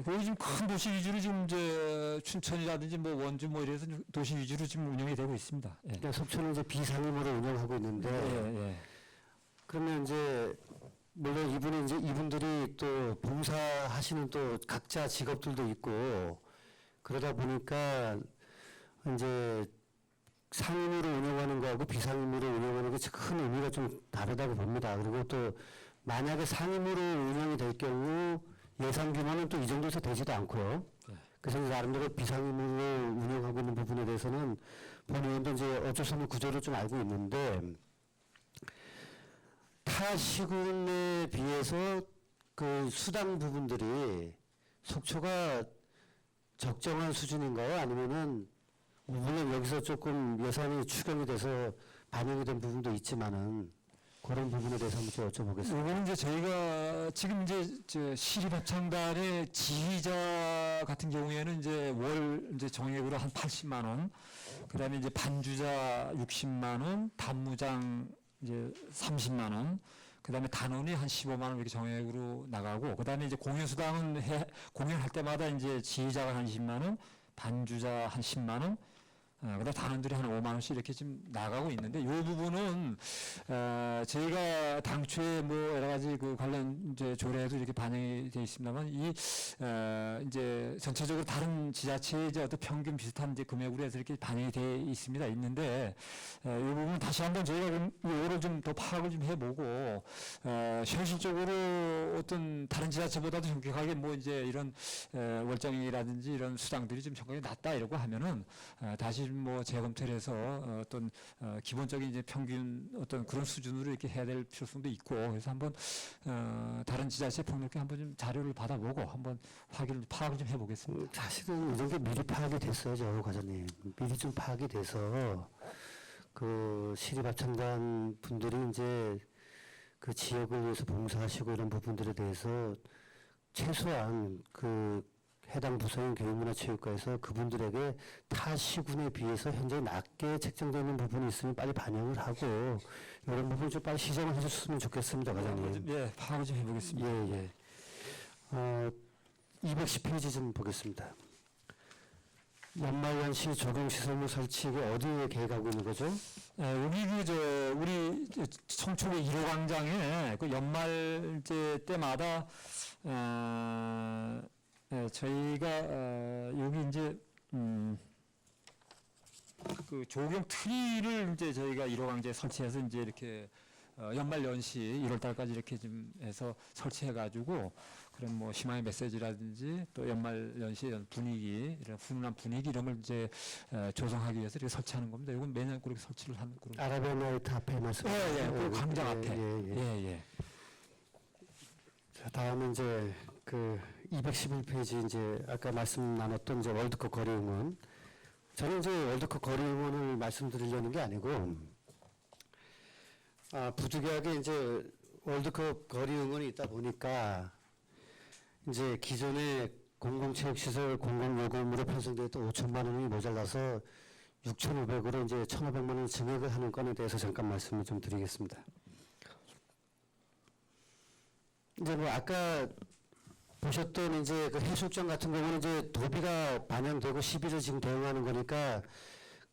요즘 큰 도시 위주로 지금 이제 춘천이라든지 뭐 원주 뭐 이래서 도시 위주로 지금 운영이 되고 있습니다. 예. 그러니까 속초는 이제 비상임으로 운영하고 있는데 예. 그러면 이제 물론 이분들이 또 봉사하시는 또 각자 직업들도 있고 그러다 보니까 이제 상임으로 운영하는 거하고 비상임으로 운영하는 게 큰 의미가 좀 다르다고 봅니다. 그리고 또 만약에 상임으로 운영이 될 경우 예산 규모는 또 이 정도에서 되지도 않고요. 그래서 나름대로 비상임으로 운영하고 있는 부분에 대해서는 본 의원도 이제 어쩔 수 없는 구조를 좀 알고 있는데 타 시군에 비해서 그 수당 부분들이 속초가 적정한 수준인가요? 아니면은 물론 여기서 조금 예산이 추경이 돼서 반영이 된 부분도 있지만은 그런 부분에 대해서 한번 좀 여쭤보겠습니다. 이거는 이제 저희가 지금 이제 저 시립합창단의 지휘자 같은 경우에는 이제 월 이제 정액으로 한 80만 원, 그다음에 이제 반주자 60만 원, 단무장 이제 30만 원, 그다음에 단원이 한 15만 원 이렇게 정액으로 나가고, 그다음에 이제 공연수당은 공연할 때마다 이제 지휘자가 한 20만 원, 반주자 한 10만 원, 그다음 단원들이 한 5만 원씩 이렇게 지금 나가고 있는데, 이 부분은 저희가 당초에 뭐 여러 가지 그 관련 이제 조례에도 이렇게 반영이 되어 있습니다만, 이제 전체적으로 다른 지자체의 이제 어떤 평균 비슷한 이제 금액으로 해서 이렇게 반영이 되어 있는데, 이 부분 다시 한번 저희가 이거를 좀 더 파악을 좀 해보고, 현실적으로 어떤 다른 지자체보다도 현격하게 뭐 이제 이런 월정이라든지 이런 수당들이 좀 현격히 낮다 이러고 하면은 다시 뭐 재검토를 해서 어떤 기본적인 이제 평균 어떤 그런 수준으로 이렇게 해야 될 필요성도 있고, 그래서 한번 다른 지자체 폭넓게 한번 좀 자료를 받아보고 한번 파악을 좀 해보겠습니다. 사실은 이런 게 미리 파악이 됐어요, 저 과장님. 미리 좀 파악이 돼서 그 시립합창단 분들이 이제 그 지역을 위해서 봉사하시고 이런 부분들에 대해서 최소한 그 해당 부서인 교육문화체육과에서 그분들에게 타 시군에 비해서 현재 낮게 책정되어 있는 부분이 있으면 빨리 반영을 하고 이런 부분 좀 빨리 시정을 해줬으면 좋겠습니다, 과장님. 예, 파악을 좀 해보겠습니다. 예. 210페이지 좀 보겠습니다. 연말연시 조경시설물 설치 이게 어디에 계획하고 있는 거죠? 여기 우리 청초계 1호 광장에 그 연말제 때마다 저희가 여기 이제 그 조경 트리를 이제 저희가 1호 광장에 설치해서 이제 이렇게 연말 연시 1월 달까지 이렇게 좀 해서 설치해 가지고 그런 뭐 희망의 메시지라든지 또 연말 연시 이런 분위기, 이런 훈훈한 분위기 이런 걸 이제 조성하기 위해서 이렇게 설치하는 겁니다. 이건 매년 그렇게 설치를 하는 그런. 아라비아나이트 앞에 말씀. 그 광장 앞에. 예. 자, 다음은 이제 그 211페이지 이제 아까 말씀 나눴던 이제 월드컵 거리 응원. 저는 이제 월드컵 거리 응원을 말씀드리려는 게 아니고, 부득이하게 이제 월드컵 거리 응원이 있다 보니까 이제 기존의 공공체육시설 공공요금으로 편성되었던 5천만 원이 모자라서 6,500으로 이제 1,500만 원 증액을 하는 건에 대해서 잠깐 말씀을 좀 드리겠습니다. 이제 뭐 아까 보셨던 이제 그 해수욕장 같은 경우는 이제 도비가 반영되고 시비를 지금 대응하는 거니까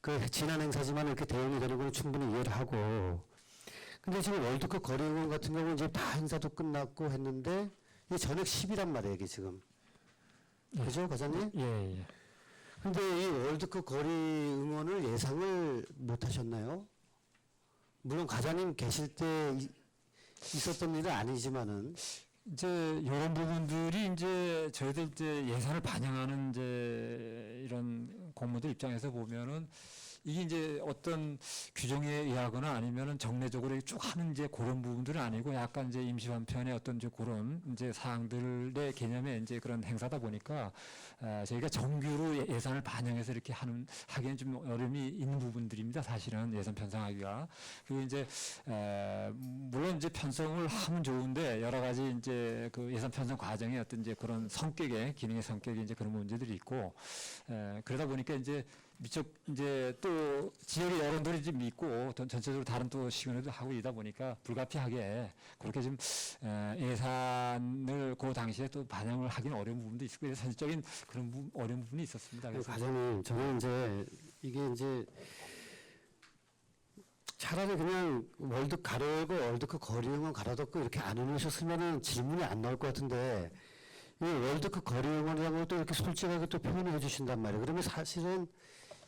그 지난 행사지만 이렇게 대응이 되는 건 충분히 이해를 하고, 근데 지금 월드컵 거리 응원 같은 경우는 이제 다 행사도 끝났고 했는데 이게 전액 10이란 말이에요, 이게 지금. 그죠, 과장님? 예. 근데 이 월드컵 거리 응원을 예상을 못 하셨나요? 물론 과장님 계실 때 있었던 일은 아니지만은 이제 이런 부분들이 이제 저희들 이제 예산을 반영하는 이제 이런 공무원들 입장에서 보면은 이게 이제 어떤 규정에 의하거나 아니면은 정례적으로 쭉 하는 이제 그런 부분들은 아니고 약간 이제 임시완편의 어떤 이제 그런 이제 사항들의 개념의 이제 그런 행사다 보니까 저희가 정규로 예산을 반영해서 이렇게 하기엔 좀 어려움이 있는 부분들입니다. 사실은 예산 편성하기가. 그리고 이제 물론 이제 편성을 하면 좋은데 여러 가지 이제 그 예산 편성 과정의 어떤 이제 그런 성격의 기능의 성격이 이제 그런 문제들이 있고 그러다 보니까 이제 미처 이제 또 지역의 여론들이 좀 있고 또 전체적으로 다른 또 시간에도 하고 이다 보니까 불가피하게 그렇게 좀 예산을 그 당시에 또 반영을 하기는 어려운 부분도 있고 그래서 현실적인 그런 어려운 부분이 있었습니다. 그래서 과장님, 저는 이제 이게 이제 차라리 그냥 월드 가로열고 월드컵 거리응원 갈아덮고 이렇게 안 해놓으셨으면은 질문이 안 나올 것 같은데 이 월드컵 거리응원이라는 걸 또 이렇게 솔직하게 또 표현해 주신단 말이에요. 그러면 사실은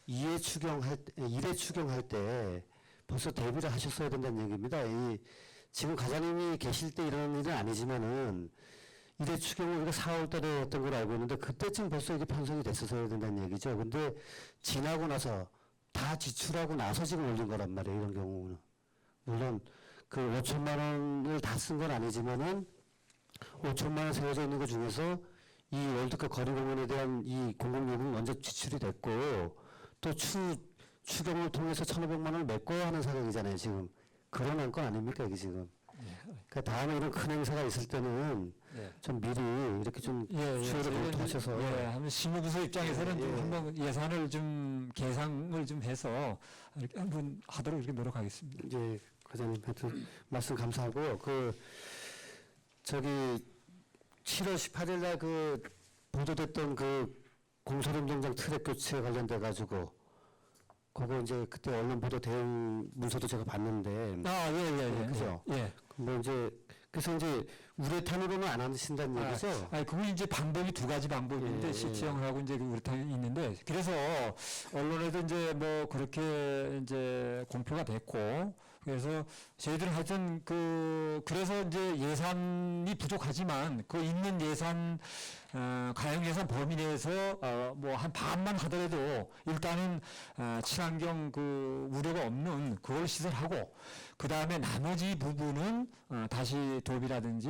2회 추경할 때 벌써 대비를 하셨어야 된다는 얘기입니다. 지금 과장님이 계실 때 이런 일은 아니지만은 1회 추경을 우리가 4월 달에 했던 걸 알고 있는데 그때쯤 벌써 이게 편성이 됐었어야 된다는 얘기죠. 근데 지나고 나서 다 지출하고 나서 지금 올린 거란 말이에요. 이런 경우는. 물론 그 5천만 원을 다 쓴 건 아니지만은 5천만 원 세워져 있는 것 중에서 이 월드컵 거리공원에 대한 이 공공요금이 먼저 지출이 됐고 또 추경을 통해서 1,500만 원을 메꿔야 하는 상황이잖아요. 지금. 그런 안건 아닙니까 이게 지금. 그러니까 다음에 이런 큰 행사가 있을 때는 좀 미리 이렇게 좀 수요를 검토하셔서 한번 실무부서 입장에서는 좀 한번 예산을 좀 계상을 좀 해서 이렇게 한번 하도록 이렇게 노력하겠습니다. 이제 과장님 하여튼 말씀 감사하고 저기 7월 18일 날 그 보도됐던 그 공설운동장 트랙 교체 관련돼 가지고 그거 이제 그때 언론 보도 대응 문서도 제가 봤는데 예. 그죠? 예. 뭐 이제 그래서 이제 우레탄으로는 안 하신다는 얘기죠? 그건 이제 방법이 두 가지 방법인데 시티형하고 이제 그 우레탄이 있는데 그래서 언론에도 이제 뭐 그렇게 이제 공표가 됐고 그래서 저희들은 하여튼 그래서 이제 예산이 부족하지만 그 있는 예산 가용 예산 범위 내에서 뭐 한 반만 하더라도 일단은 친환경 그 우려가 없는 그걸 시설하고 그 다음에 나머지 부분은 다시 도비라든지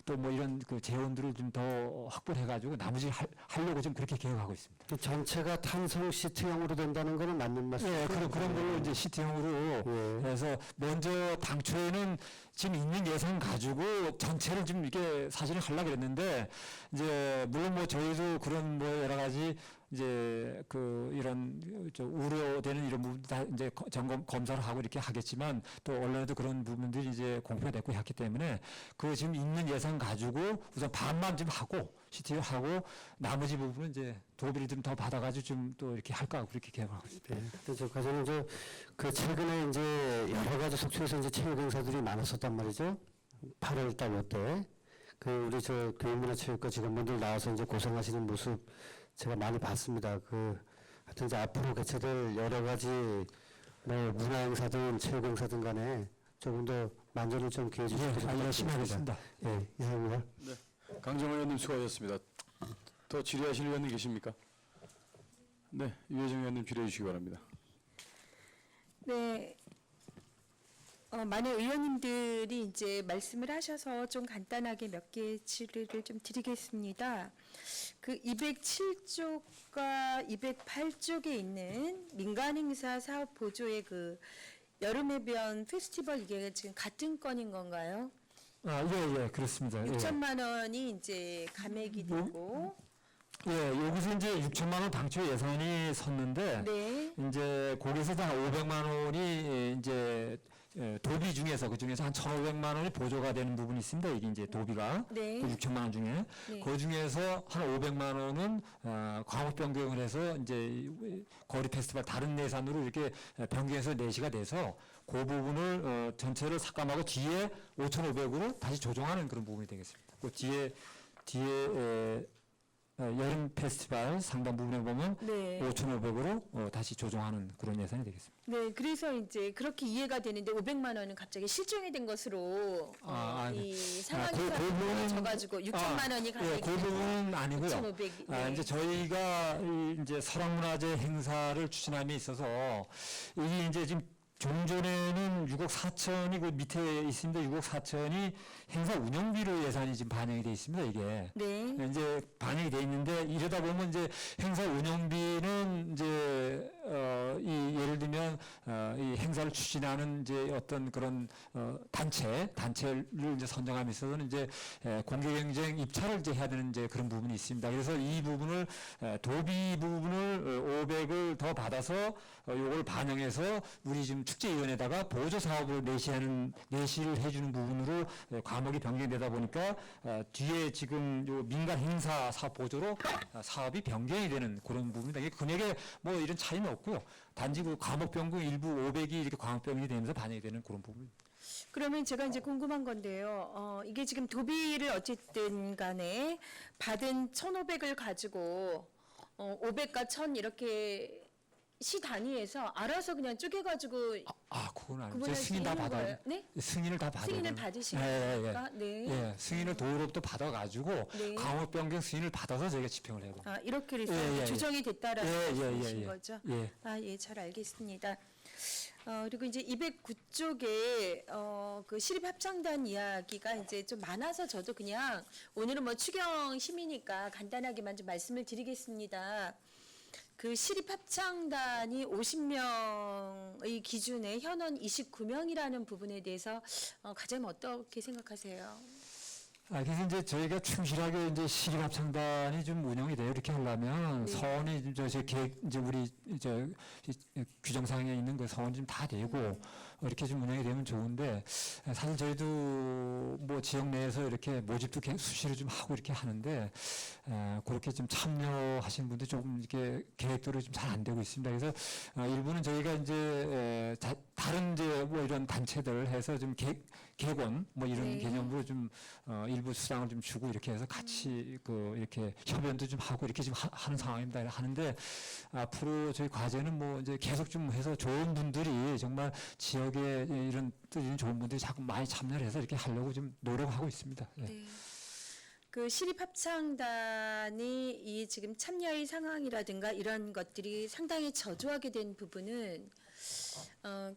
또 뭐 이런 그 재원들을 좀 더 확보를 해가지고 나머지 하려고 좀 그렇게 계획하고 있습니다. 그 전체가 탄성 시트형으로 된다는 거는 맞는 말씀이죠? 예, 그런 걸로 이제 시티형으로 해서 먼저 당초에는 지금 있는 예산 가지고 전체를 좀 이렇게 사실은 하려고 했는데 이제 물론 뭐 저희도 그런 뭐 여러 가지 이제 그 이런 우려되는 이런 부분 다 이제 점검 검사를 하고 이렇게 하겠지만 또 언론에도 그런 부분들이 이제 공표가 됐고 했기 때문에 그 지금 있는 예산 가지고 우선 반만 좀 하고 시티를 하고 나머지 부분은 이제 도비를 좀 더 받아가지고 좀 또 이렇게 할까 그렇게 계획하고 있습니다. 네. 근데 저 과장님 그 최근에 이제 여러 가지 속초에서 이제 체육 행사들이 많았었단 말이죠. 8월 달 때 그 우리 저 교육문화체육과 직원분들 나와서 이제 고생하시는 모습 제가 많이 봤습니다. 하여튼 이제 앞으로 개최될 여러 가지 뭐 문화 행사든 체육 행사든 간에 조금 더 만전을 좀 기해 주시면 열심히 하겠습니다. 예, 이상입니다. 네. 강정호 의원님 수고하셨습니다. 더 질의하실 의원님 계십니까? 네, 유혜정 의원님 질의해 주시기 바랍니다. 네. 많은 의원님들이 이제 말씀을 하셔서 좀 간단하게 몇 개의 질의를 좀 드리겠습니다. 그 207쪽과 208쪽에 있는 민간행사 사업 보조의 그 여름해변 페스티벌 이게 지금 같은 건인 건가요? 예, 그렇습니다. 6천만 원이 이제 감액이 되고 여기서 이제 6천만 원 당초 예산이 섰는데 네. 이제 거기서 한 500만 원이 이제 도비 중에서 그 중에서 한 1,500만 원이 보조가 되는 부분이 있습니다. 이게 이제 도비가 네. 그 6천만 원 중에 네. 그 중에서 한 500만 원은 광업 변경을 해서 이제 거리 페스티벌 다른 예산으로 이렇게 변경해서 내시가 돼서 그 부분을 전체를 삭감하고 뒤에 5,500으로 다시 조정하는 그런 부분이 되겠습니다. 그 뒤에 여름 페스티벌 상당 부분에 보면 네. 5,500으로 다시 조정하는 그런 예산이 되겠습니다. 네, 그래서 이제 그렇게 이해가 되는데 500만 원은 갑자기 실종이 된 것으로 네. 이 그 상황이 부분은- 져가지고 6천만 원이 예, 가게 그 부분은 아니고요. 5,500. 네. 이제 저희가 이제 설악문화제 행사를 추진함에 있어서 이게 이제 지금 종전에는 6억 4천이 그 밑에 있습니다. 6억 4천이 행사 운영비로 예산이 지금 반영이 돼 있습니다. 이게. 네. 이제 반영이 돼 있는데 이러다 보면 이제 행사 운영비는 이제 이 예를 들면 이 행사를 추진하는 이제 어떤 그런 단체를 이제 선정함에 있어서는 이제 공개 경쟁 입찰을 이제 해야 되는 이제 그런 부분이 있습니다. 그래서 이 부분을 도비 부분을 500을 더 받아서 요걸 반영해서 우리 지금 축제위원회에다가 보조 사업을 내시를 해주는 부분으로 과목이 변경되다 보니까 뒤에 지금 요 민간 행사 사업 보조로 사업이 변경이 되는 그런 부분입니다. 이게 금액에 뭐 이런 차이는 없고요. 단지 그 과목 변경 일부 500이 이렇게 과목 변경이 되면서 반영이 되는 그런 부분입니다. 그러면 제가 이제 궁금한 건데요. 이게 지금 도비를 어쨌든 간에 받은 1,500을 가지고 500과 1,000 이렇게 시 단위에서 알아서 그냥 쪼개가지고 그건 아니죠. 구분할 수 승인 다 있는 받아요. 거예요? 네? 승인을 다 받아요. 승인을 받으시는 예, 예, 겁니까? 네. 예, 승인을 도로부터 받아가지고 네. 과목 변경 승인을 받아서 저희가 집행을 해야 됩니다. 이렇게 해서 예, 예, 조정이 됐다라는 예, 예, 말씀이신 예, 거죠? 예. 예, 잘 알겠습니다. 그리고 이제 209쪽에 그 시립합창단 이야기가 이제 좀 많아서 저도 그냥 오늘은 뭐 추경 심의니까 간단하게만 좀 말씀을 드리겠습니다. 그 시립합창단이 50명의 기준에 현원 29명이라는 부분에 대해서 가장 어떻게 생각하세요? 그래서 이제 저희가 충실하게 이제 시립합창단이 좀 운영이 돼요. 이렇게 하려면 네. 서원이 저 계획 이제 우리 규정사항에 있는 그 서원이 좀 다 되고 이렇게 좀 운영이 되면 좋은데 사실 저희도 뭐 지역 내에서 이렇게 모집도 수시로 좀 하고 이렇게 하는데 그렇게 좀 참여하신 분들 조금 이렇게 계획대로 좀 잘 안 되고 있습니다. 그래서 일부는 저희가 이제 다른 이제 뭐 이런 단체들 해서 좀 객원 뭐 이런 네. 개념으로 좀 일부 수당을 좀 주고 이렇게 해서 같이 그 이렇게 협연도 좀 하고 이렇게 지금 하는 상황입니다. 하는데 앞으로 저희 과제는 뭐 이제 계속 좀 해서 좋은 분들이 정말 지역에 이런 뜻 있는 좋은 분들이 자꾸 많이 참여를 해서 이렇게 하려고 좀 노력하고 있습니다. 예. 네. 그 시립합창단이 이 지금 참여의 상황이라든가 이런 것들이 상당히 저조하게 된 부분은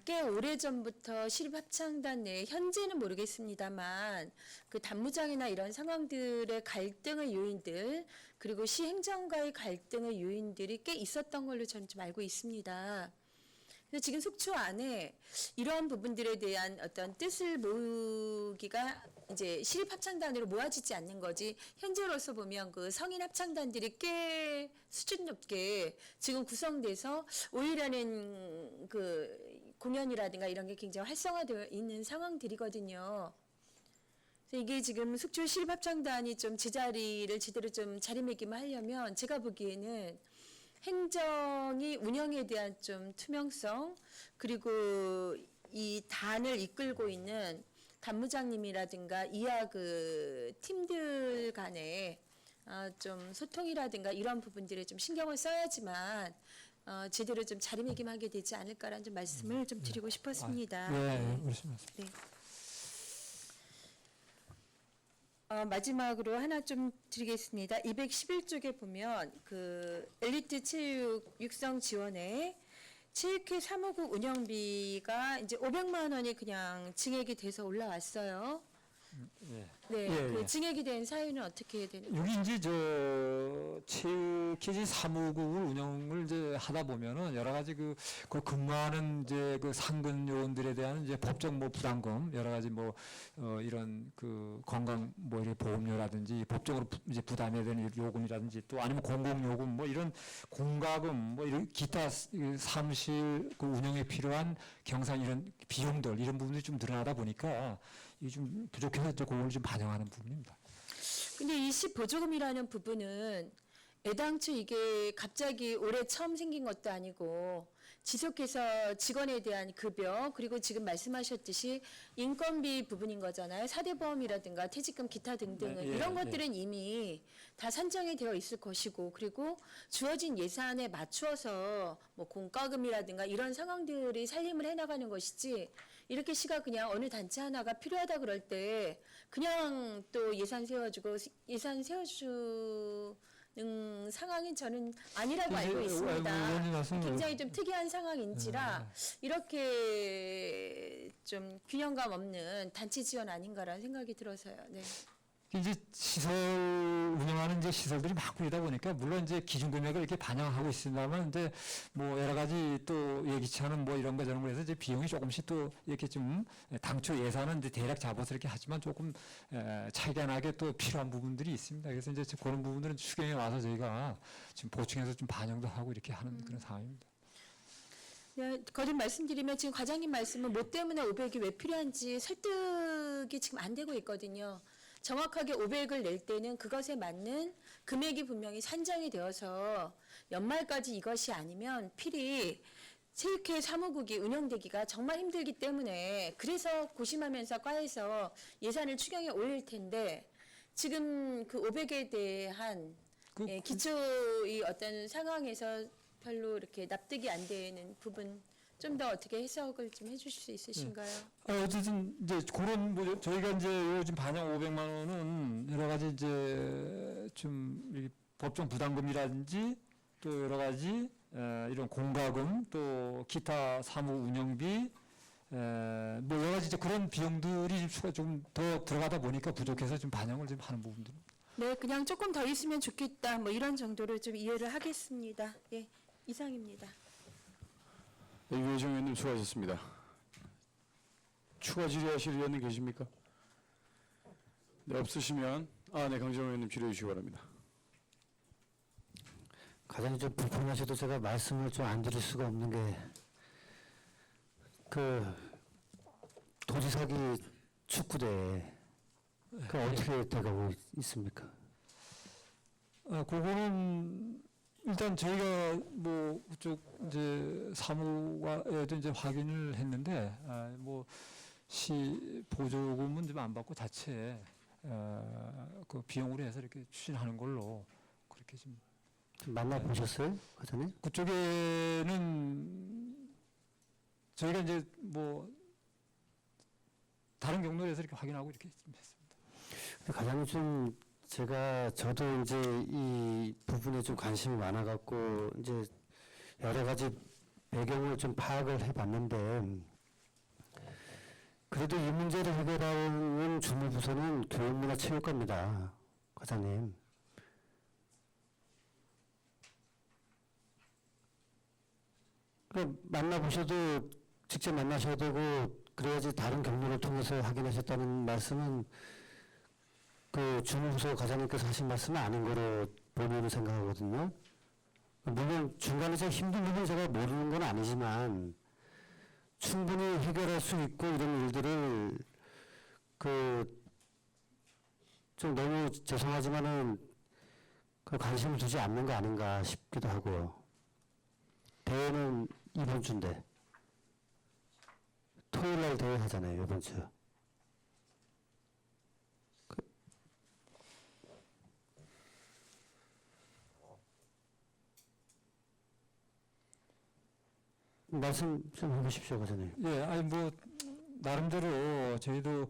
꽤 오래전부터 시립합창단 내 현재는 모르겠습니다만 그 단무장이나 이런 상황들의 갈등의 요인들 그리고 시행정과의 갈등의 요인들이 꽤 있었던 걸로 저는 좀 알고 있습니다. 그래서 지금 속초 안에 이러한 부분들에 대한 어떤 뜻을 모으기가 이제 시립합창단으로 모아지지 않는 거지 현재로서 보면 그 성인 합창단들이 꽤 수준 높게 지금 구성돼서 오히려는 그 공연이라든가 이런 게 굉장히 활성화되어 있는 상황들이거든요. 그래서 이게 지금 속초 시립합창단이 좀 제자리를 제대로 좀 자리매김을 하려면 제가 보기에는 행정이 운영에 대한 좀 투명성 그리고 이 단을 이끌고 있는 단무장님이라든가 이하 그 팀들 간에 좀 소통이라든가 이런 부분들에 좀 신경을 써야지만 제대로 좀 자리매김하게 되지 않을까라는 좀 말씀을 좀 드리고 싶었습니다. 네, 그렇습니다. 네. 마지막으로 하나 좀 드리겠습니다. 211쪽에 보면 그 엘리트 체육 육성 지원에 체육회 사무국 운영비가 이제 500만 원이 그냥 증액이 돼서 올라왔어요. 예. 네, 예, 그 예. 증액이 된 사유는 어떻게 되는 거예요? 여기 이제 저 체육회지 사무국을 운영을 이제 하다 보면은 여러 가지 그 근무하는 이제 그 상근 요원들에 대한 이제 법적 뭐 부담금 여러 가지 뭐 이런 그 건강 뭐 이런 보험료라든지 법적으로 이제 부담해야 되는 요금이라든지 또 아니면 공공요금 뭐 이런 공과금 뭐 이런 기타 사무실 그 운영에 필요한 경산 이런 비용들 이런 부분들이 좀 늘어나다 보니까 이게 좀 부족해서 이제 그걸 좀 반영하는 부분입니다. 근데 이 시보조금이라는 부분은 애당초 이게 갑자기 올해 처음 생긴 것도 아니고 지속해서 직원에 대한 급여 그리고 지금 말씀하셨듯이 인건비 부분인 거잖아요. 사대보험이라든가 퇴직금 기타 등등은 네, 예, 이런 예. 것들은 이미 다 산정이 되어 있을 것이고 그리고 주어진 예산에 맞추어서 뭐 공과금이라든가 이런 상황들이 살림을 해나가는 것이지 이렇게 시가 그냥 어느 단체 하나가 필요하다 그럴 때 그냥 또 예산 세워주는 상황이 저는 아니라고 알고 있습니다. 의원님 말씀 굉장히 좀 특이한 상황인지라 이렇게 좀 균형감 없는 단체 지원 아닌가라는 생각이 들어서요. 네. 이제 시설 운영하는 이제 시설들이 많고이다 보니까 물론 이제 기준 금액을 이렇게 반영하고 있습니다만 이제 뭐 여러 가지 또 예기치 않은 뭐 이런 거 저런 거 해서 이제 비용이 조금씩 또 이렇게 좀 당초 예산은 이제 대략 잡아서 이렇게 하지만 조금 차이가 나게 또 필요한 부분들이 있습니다. 그래서 이제 그런 부분들은 추경에 와서 저희가 지금 보충해서 좀 반영도 하고 이렇게 하는 그런 상황입니다. 네, 거듭 말씀드리면 지금 과장님 말씀은 뭐 때문에 500이 왜 필요한지 설득이 지금 안 되고 있거든요. 정확하게 500을 낼 때는 그것에 맞는 금액이 분명히 산정이 되어서 연말까지 이것이 아니면 필히 체육회 사무국이 운영되기가 정말 힘들기 때문에 그래서 고심하면서 과에서 예산을 추경에 올릴 텐데 지금 그 500에 대한 기초의 어떤 상황에서 별로 이렇게 납득이 안 되는 부분 좀 더 어떻게 해석을 좀 해주실 수 있으신가요? 어쨌든 이제 그런 뭐 저희가 이제 요즘 반영 500만 원은 여러 가지 이제 좀 이렇게 법정 부담금이라든지 또 여러 가지 이런 공과금 또 기타 사무 운영비 뭐 여러 가지 이제 그런 비용들이 좀 더 들어가다 보니까 부족해서 좀 반영을 좀 하는 부분들입니다. 네, 그냥 조금 더 있으면 좋겠다. 뭐 이런 정도로 좀 이해를 하겠습니다. 예, 이상입니다. 네, 유해정 의원님 수고하셨습니다. 추가 질의하실 의원님 계십니까? 네, 없으시면 네, 강정호 의원님 질의해 주시기 바랍니다. 가장 좀 불편하셔도 제가 말씀을 좀 안 드릴 수가 없는 게 그 도지사기 축구대 그 어떻게 돼가고 있습니까? 그거는 일단 저희가 뭐 그쪽 이제 사무과에도 이제 확인을 했는데 뭐 시 보조금은 좀 안 받고 자체 그 비용으로 해서 이렇게 추진하는 걸로 그렇게 좀 만나 보셨어요, 과장님? 그쪽에는 저희가 이제 뭐 다른 경로에서 이렇게 확인하고 이렇게 좀 했습니다. 과장님 좀 저도 이제 이 부분에 좀 관심이 많아갖고 이제 여러 가지 배경을 좀 파악을 해봤는데 그래도 이 문제를 해결하는 주무부서는 교육문화체육과입니다, 과장님. 만나보셔도 직접 만나셔야 되고 그래야지 다른 경로를 통해서 확인하셨다는 말씀은 그 주무부서 과장님께서 하신 말씀은 아닌 거로 본인은 생각하거든요. 물론 중간에 제가 힘든 부분 제가 모르는 건 아니지만 충분히 해결할 수 있고 이런 일들을 좀 너무 죄송하지만은 그 관심을 두지 않는 거 아닌가 싶기도 하고요. 대회는 이번 주인데 토요일 날 대회 하잖아요, 이번 주. 말씀 좀 해보십시오, 과장님. 예, 아니 뭐 나름대로 저희도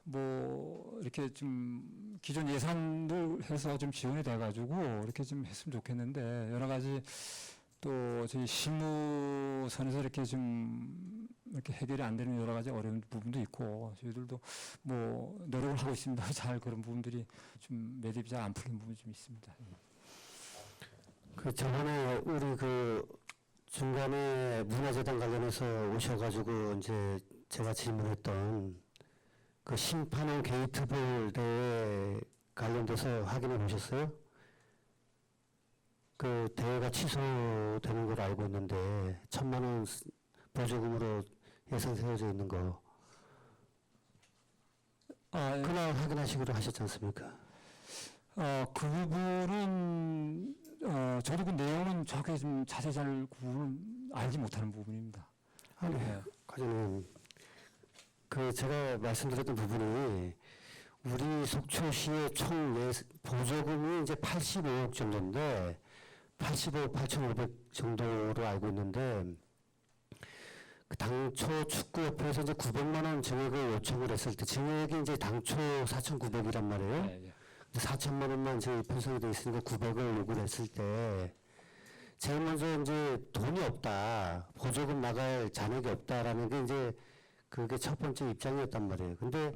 뭐 이렇게 좀 기존 예산을 해서 좀 지원이 돼가지고 이렇게 좀 했으면 좋겠는데 여러 가지 또 저희 실무선에서 이렇게 좀 이렇게 해결이 안 되는 여러 가지 어려운 부분도 있고 저희들도 뭐 노력을 하고 있습니다. 잘 그런 부분들이 좀 매듭이 잘 안 풀린 부분이 좀 있습니다. 그 저번에 우리 중간에 문화재단 관련해서 오셔가지고 이제 제가 질문했던 그 심판원 게이트볼 대회 관련돼서 확인해 보셨어요? 그 대회가 취소되는 걸 알고 있는데 1,000만 원 보조금으로 예산 세워져 있는 거 그날 확인하시기로 하셨지 않습니까? 그 부분은 저도 그 내용은 정확히 좀 자세히 잘 구분을 알지 못하는 부분입니다. 아니, 예. 과장님, 그 제가 말씀드렸던 부분이 우리 속초시의 총 보조금이 이제 85억 정도인데 85억 8,500 정도로 알고 있는데 그 당초 축구협회에서 이제 900만 원 증액을 요청을 했을 때 증액이 이제 당초 4,900이란 말이에요. 예, 예. 4천만 원만 지금 편성이 돼 있으니까 900을 요구를 했을 때 제일 먼저 이제 돈이 없다, 보조금 나갈 잔액이 없다라는 게 이제 그게 첫 번째 입장이었단 말이에요. 근데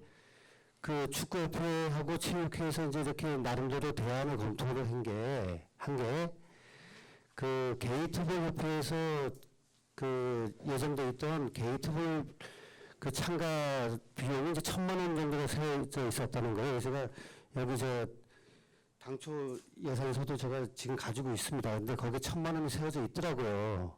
그 축구협회하고 체육회에서 이제 이렇게 나름대로 대안을 검토를 한 게 그 게이트볼 협회에서 그 예정돼 있던 게이트볼 그 참가 비용이 이제 1,000만 원 정도가 세워져 있었다는 거예요. 그래서 제가 여기 저 당초 예산서도 제가 지금 가지고 있습니다. 근데 거기에 1,000만 원이 세워져 있더라고요.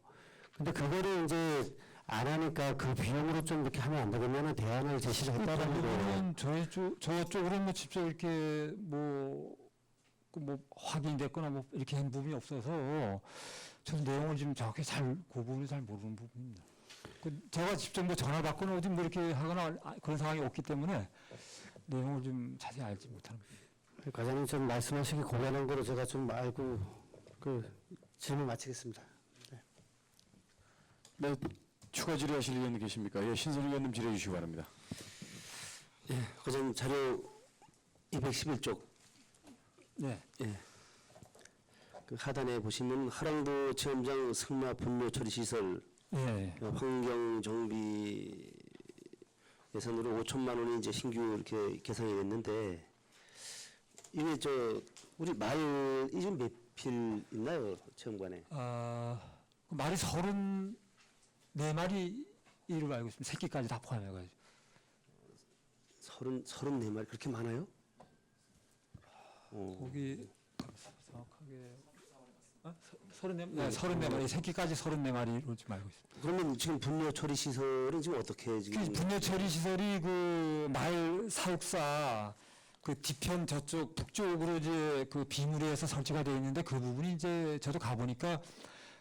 근데 그거를 이제 안 하니까 그 비용으로 좀 이렇게 하면 안 되겠냐는 대안을 제시를 했다라는 거예요. 부분은 저쪽으로는 뭐 직접 이렇게 뭐 확인됐거나 뭐 이렇게 한 부분이 없어서 저는 내용을 지금 정확히 그 부분을 잘 모르는 부분입니다. 제가 직접 뭐 전화 받거나 어디 뭐 이렇게 하거나 그런 상황이 없기 때문에 내용을 좀 자세히 알지 못하는 거예요. 과장님 좀 말씀하시기 곤란한 거로 제가 좀 알고 그 질문 마치겠습니다. 네, 추가 질의하실 의원 계십니까? 예, 신선 의원님 질의해 주시기 바랍니다. 예, 과장님 자료 211쪽 네. 그 하단에 보시면 하랑도 체험장 승마 분뇨 처리 시설 예. 환경 정비 예산으로 5천만 원이 이제 신규 이렇게 계산이 됐는데 이게 우리 말이 좀 몇 필 있나요 체험관에? 그 말이 34마리로 알고 있습니다. 새끼까지 다 포함해가지고. 34마리 그렇게 많아요? 거기 정확하게 34마리 새끼까지 34마리로 지금 알고 있습니다. 그러면 지금 분뇨 처리 시설은 지금 어떻게 지금? 분뇨 처리 시설이 그 마을 사육사 그 뒤편 저쪽 북쪽으로 이제 그 비무리에서 설치가 되어 있는데 그 부분이 이제 저도 가보니까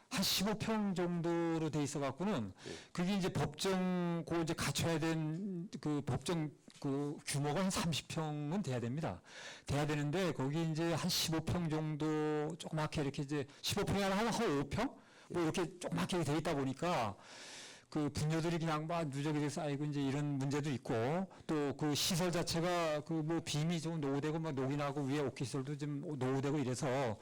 한 15평 정도로 돼 있어 갖고는 그게 이제 법정 이제 갖춰야 된 그 법정 그 규모가 한 30평은 돼야 됩니다. 돼야 되는데 거기 이제 한 15평 정도 조그맣게 이렇게 이제 15평이 아니라 한 5평 뭐 이렇게 조그맣게 돼 있다 보니까 그 분뇨들이 그냥 막 누적이 쌓이고 이제 이런 문제도 있고 또 그 시설 자체가 그 뭐 빔이 좀 노후되고 막 녹이 나고 위에 옥기설도 좀 노후되고 이래서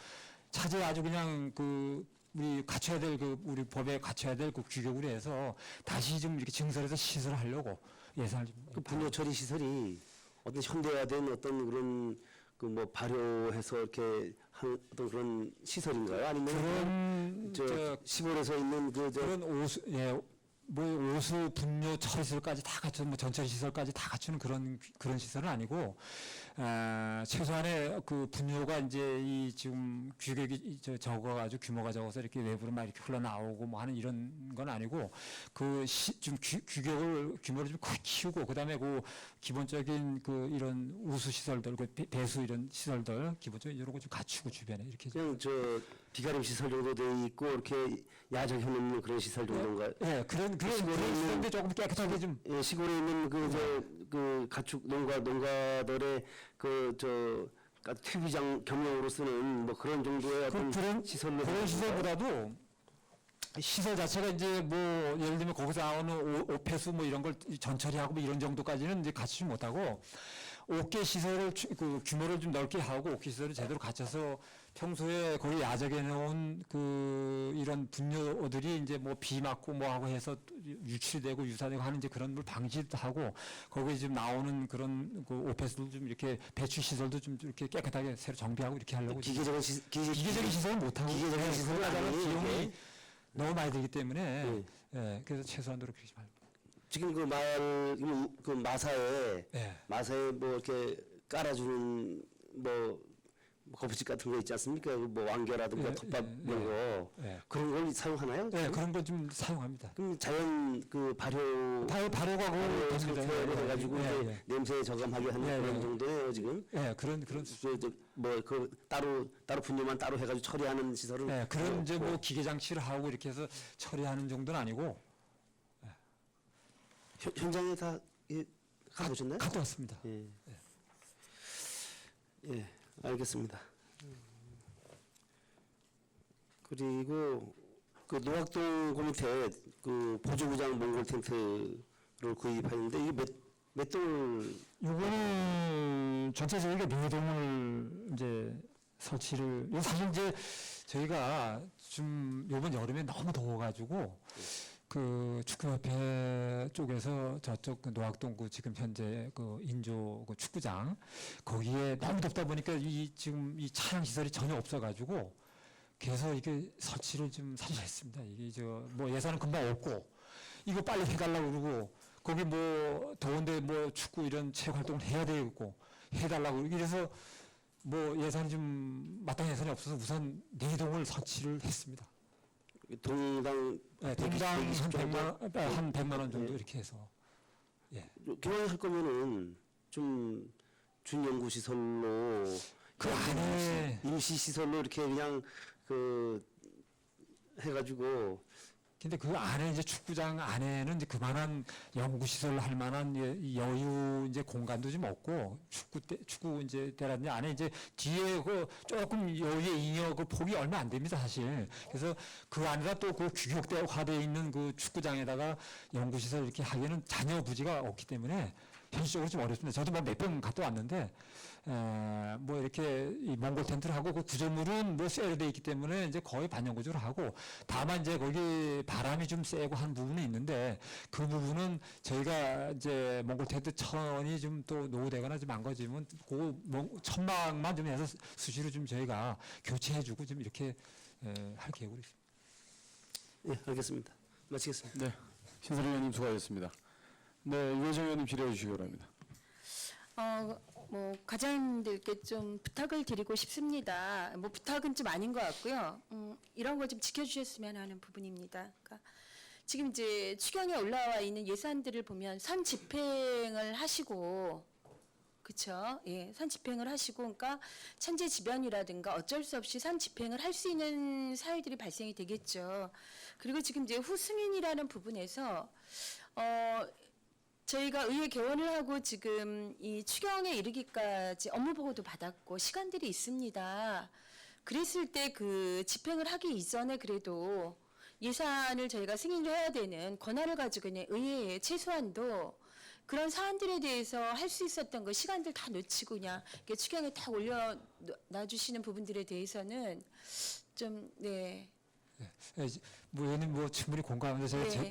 차제 아주 그냥 그 우리 갖춰야 될 우리 법에 갖춰야 될 그 규격으로 해서 다시 좀 이렇게 증설해서 시설을 하려고 예산을 좀. 그 분뇨 처리 시설이 어떤 현대화된 어떤 그런 그 뭐 발효해서 이렇게 한 어떤 그런 시설인가요? 아니면 그런 시골에서 있는 그런 오수 분뇨 처리 시설까지 다 갖춘 뭐 전처리 시설까지 다 갖추는 그런 시설은 아니고 최소한의 그 분뇨가 이제 이 지금 규격이 적어가지고 규모가 적어서 이렇게 외부로 막 이렇게 흘러나오고 뭐 하는 이런 건 아니고 좀 규모를 좀 크게 키우고 그다음에 그 기본적인 그 이런 우수 시설들 그 배수 이런 시설들 기본적으로 이런 거 좀 갖추고 주변에 이렇게 그냥 비가림 시설 정도 돼 있고 이렇게 야적 해놓는 그런 시설 정도인가요? 네, 그런 시설인데 조금 깨끗하게 좀. 예, 시골에 있는 그 가축 농가들의 퇴비장 겸용으로 쓰는 뭐 그런 정도의 어떤 시설로 그런 시설보다도 시설 자체가 이제 뭐 예를 들면 거기서 나오는 오폐수 뭐 이런 걸 전처리하고 뭐 이런 정도까지는 이제 갖추지 못하고 옥계 시설을 그 규모를 좀 넓게 하고 옥계 시설을 제대로 갖춰서 평소에 거기 야적해 놓은 그 이런 분뇨들이 이제 뭐 비 맞고 뭐 하고 해서 유출되고 유사되고 하는 이제 그런 걸 방지도 하고 거기에 지금 나오는 그런 그 오폐수들 좀 이렇게 배출 시설도 좀 이렇게 깨끗하게 새로 정비하고 이렇게 하려고 기계적인 시설은 못 하고 기계적인 시설은 하다가 아니에요, 비용이 이게? 너무 많이 들기 때문에 그래서 최소한도로 그러지 말고. 지금 그 마사에 예. 뭐 이렇게 깔아주는 뭐 뭐 거푸집 같은 거 있지 않습니까? 뭐 왕겨라든가 예, 덮밥 예, 이런 거 예. 그런 걸 사용하나요? 네, 그런 거 좀 사용합니다. 그럼 자연 그 발효 발효가 발효 됩니다. 상태로 해가지고 예, 이제 예. 냄새 저감하게 하는 예, 그런 예. 정도예요 지금. 예, 그런 뭐그 따로 분뇨만 따로 해가지고 처리하는 시설은 예, 그런 이제 없고. 뭐 기계 장치를 하고 이렇게 해서 처리하는 정도는 아니고 현장에 다 가보셨나요? 갔다 왔습니다. 예. 예, 알겠습니다. 그리고 그 노학동 고밑에 그 보조구장 몽골 텐트를 구입했는데 이게 몇 동을 요거는 전체적으로 네 동을 이제 설치를 요 사실 이제 저희가 좀 요번 여름에 너무 더워가지고 그 축구협회 쪽에서 저쪽 그 노학동 그 지금 현재 그 인조 그 축구장 거기에 너무 덥다 보니까 이 지금 이 차량 시설이 전혀 없어가지고 그래서 이게 설치를 좀 사실 했습니다. 이게 저 뭐 예산은 금방 없고 이거 빨리 해달라고 그러고 거기 뭐 더운데 뭐 축구 이런 체육 활동을 해야 되겠고 해달라고 이래서 뭐 예산이 좀 마땅한 예산이 없어서 우선 네 동을 설치를 했습니다. 동당 네, 동당 한 120 정도? 100만 원 정도 네. 이렇게 해서 개방할 거면은 좀 준연구 시설로 그 안에 임시 시설로 이렇게 그냥 그 해가지고 근데 그 안에 이제 축구장 안에는 이제 그만한 연구시설 할 만한 여유 이제 공간도 좀 없고 축구 이제 대라든지 안에 이제 뒤에 그 조금 여유의 잉여 그 폭이 얼마 안 됩니다 사실. 그래서 그 안에다 또 그 규격화되어 있는 그 축구장에다가 연구시설 이렇게 하기에는 자녀 부지가 없기 때문에 현실적으로 좀 어렵습니다. 저도 뭐 몇 번 갔다 왔는데 뭐 이렇게 이 몽골 텐트를 하고 그 구조물은 뭐 쇠로 돼 있기 때문에 이제 거의 반영 구조를 하고 다만 이제 거기 바람이 좀 세고 한 부분이 있는데 그 부분은 저희가 이제 몽골 텐트 천이 좀 또 노후되거나 좀 망가지면 그 천막만 좀 해서 수시로 좀 저희가 교체해주고 좀 이렇게 할 계획으로 있습니다. 예, 알겠습니다. 마치겠습니다. 네, 신설위 의원님 수고하셨습니다. 네, 유혜정 의원님 질의해 주시기 바랍니다. 뭐 과장님들께 좀 부탁을 드리고 싶습니다. 뭐 부탁은 좀 아닌 것 같고요. 이런 거 좀 지켜주셨으면 하는 부분입니다. 그러니까 지금 이제 추경에 올라와 있는 예산들을 보면 선 집행을 하시고, 그렇죠? 예, 선 집행을 하시고, 그러니까 천재지변이라든가 어쩔 수 없이 선 집행을 할 수 있는 사유들이 발생이 되겠죠. 그리고 지금 이제 후승인이라는 부분에서 저희가 의회 개원을 하고 지금 이 추경에 이르기까지 업무 보고도 받았고 시간들이 있습니다. 그랬을 때 그 집행을 하기 이전에 그래도 예산을 저희가 승인을 해야 되는 권한을 가지고 있는 의회에 최소한도 그런 사안들에 대해서 할 수 있었던 거 시간들 다 놓치고 그냥 이렇게 추경에 딱 올려 놔주시는 부분들에 대해서는 좀 네. 뭐 의원님 뭐 충분히 공감하는데 제가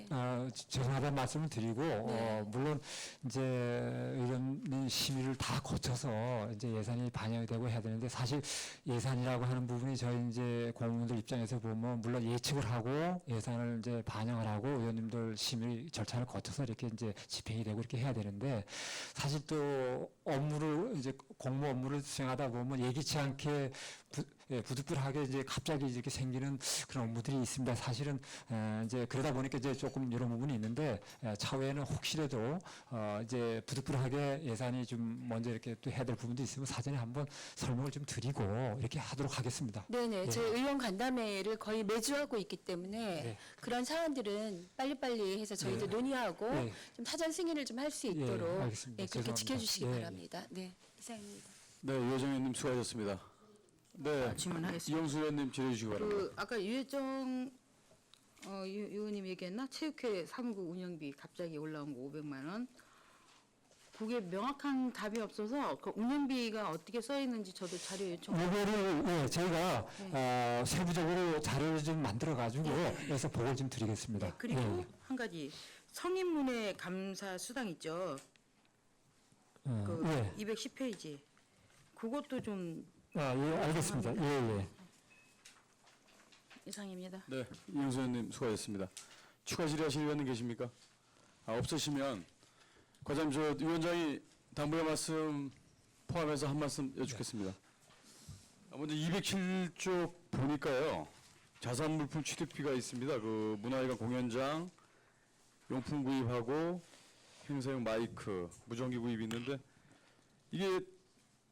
네. 죄송하다는 말씀을 드리고 네. 물론 이제 이런 심의를 다 거쳐서 이제 예산이 반영이 되고 해야 되는데 사실 예산이라고 하는 부분이 저희 이제 공무원들 입장에서 보면 물론 예측을 하고 예산을 이제 반영을 하고 의원님들 심의 절차를 거쳐서 이렇게 이제 집행이 되고 이렇게 해야 되는데 사실 또 업무를 이제 공무 업무를 수행하다 보면 예기치 않게 부득불하게 이제 갑자기 이렇게 생기는 그런 업무들이 있습니다. 사실은 이제 그러다 보니까 이제 조금 이런 부분이 있는데 차후에는 혹시라도 이제 부득불하게 예산이 좀 먼저 이렇게 또 해야 될 부분도 있으면 사전에 한번 설명을 좀 드리고 이렇게 하도록 하겠습니다. 네네. 네. 저희 의원 간담회를 거의 매주 하고 있기 때문에 네. 그런 사안들은 빨리빨리 해서 저희도 네. 논의하고 네. 좀 사전 승인을 좀 할 수 있도록 알겠습니다. 네, 그렇게 죄송합니다. 지켜주시기 예, 예. 바랍니다. 네, 이상입니다. 네, 유혜정 의원님 수고하셨습니다. 네, 질문하겠습니다. 이영수 의원님 질의해 주시기 바랍니다. 그 아까 유혜정 의원님 얘기했나? 체육회 사무국 운영비 갑자기 올라온 거 500만 원. 그게 명확한 답이 없어서 그 운영비가 어떻게 써 있는지 저도 자료 요청. 이거를 저희가 세부적으로 자료를 좀 만들어 가지고 그래서 보고를 좀 드리겠습니다. 네, 그리고 예, 예. 한 가지 성인문예 감사 수당 있죠. 그 예. 210페이지. 그것도 좀 예, 알겠습니다. 예, 예. 이상입니다. 네, 이영수 의원님 수고하셨습니다. 추가 질의하실 의원님 계십니까? 없으시면 과장님 저 위원장이 당부의 말씀 포함해서 한 말씀 여쭙겠습니다. 먼저 207쪽 보니까요. 자산 물품 취득비가 있습니다. 그 문화회관 공연장 용품 구입하고 행사용 마이크, 무전기 구입이 있는데 이게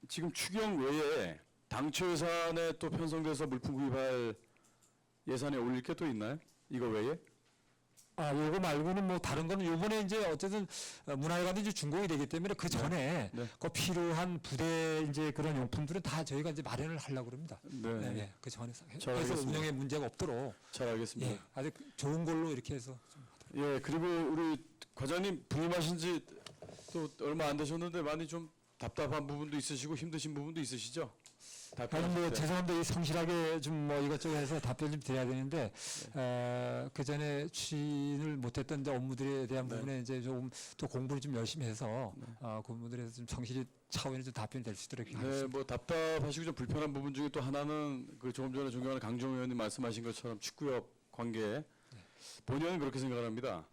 지금 추경 외에 당초 예산에 또 편성돼서 물품 구입할 예산에 올릴 게 또 있나요? 이거 외에? 요거 말고는 뭐 다른 거는 요번에 이제 어쨌든 문화회관도 이제 준공이 되기 때문에 그 전에 네. 그 필요한 부대 이제 그런 용품들은 다 저희가 이제 마련을 하려고 합니다. 네. 네, 그 전에 잘 해서 알겠습니다. 운영에 문제가 없도록 잘 알겠습니다. 예, 아주 좋은 걸로 이렇게 해서 좀 예, 그리고 우리 과장님 부임하신 지 또 얼마 안 되셨는데 많이 좀 답답한 부분도 있으시고 힘드신 부분도 있으시죠? 아니 답변하실 뭐 때. 죄송합니다. 이 성실하게 좀 뭐 이것저것 해서 답변 좀 드려야 되는데 그 전에 추진을 못했던 이제 업무들에 대한 네. 부분에 이제 조금 또 공부를 좀 열심히 해서 그 부분들에서 좀 성실히 차원이 좀 답변이 될 수 있도록 네, 하겠습니다. 뭐 답답하시고 좀 불편한 부분 중에 또 하나는 그 조금 전에 존경하는 강정호 의원님 말씀하신 것처럼 축구협 관계 본의원은 그렇게 생각을 합니다.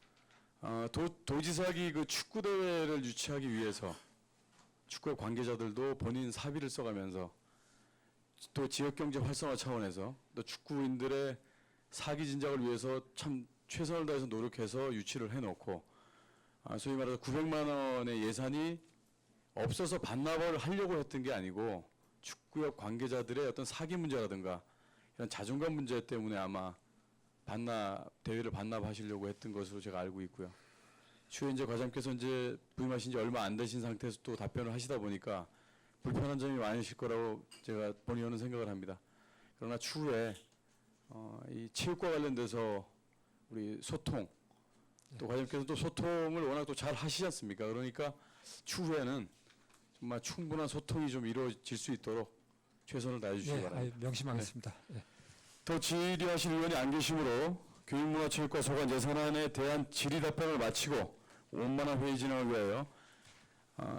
도지사기 그 축구 대회를 유치하기 위해서 축구협 관계자들도 본인 사비를 써가면서 또 지역 경제 활성화 차원에서 또 축구인들의 사기 진작을 위해서 참 최선을 다해서 노력해서 유치를 해놓고 소위 말해서 900만 원의 예산이 없어서 반납을 하려고 했던 게 아니고 축구협 관계자들의 어떤 사기 문제라든가 이런 자존감 문제 때문에 아마 대회를 반납하시려고 했던 것으로 제가 알고 있고요. 추후에 이제 과장께서 이제 부임하신 지 얼마 안 되신 상태에서 또 답변을 하시다 보니까 불편한 점이 많으실 거라고 제가 본의원은 생각을 합니다. 그러나 추후에 이 체육과 관련돼서 우리 소통 또 과장님께서 또 소통을 워낙 또 잘 하시지 않습니까? 그러니까 추후에는 정말 충분한 소통이 좀 이루어질 수 있도록 최선을 다해 주시기 네, 바랍니다. 명심하겠습니다. 예. 더 질의하실 의원이 안 계시므로 교육문화체육과 소관 예산안에 대한 질의 답변을 마치고 원만한 회의 진행을 위하여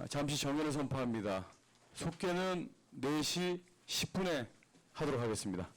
잠시 정회를 선포합니다. 속개는 4시 10분에 하도록 하겠습니다.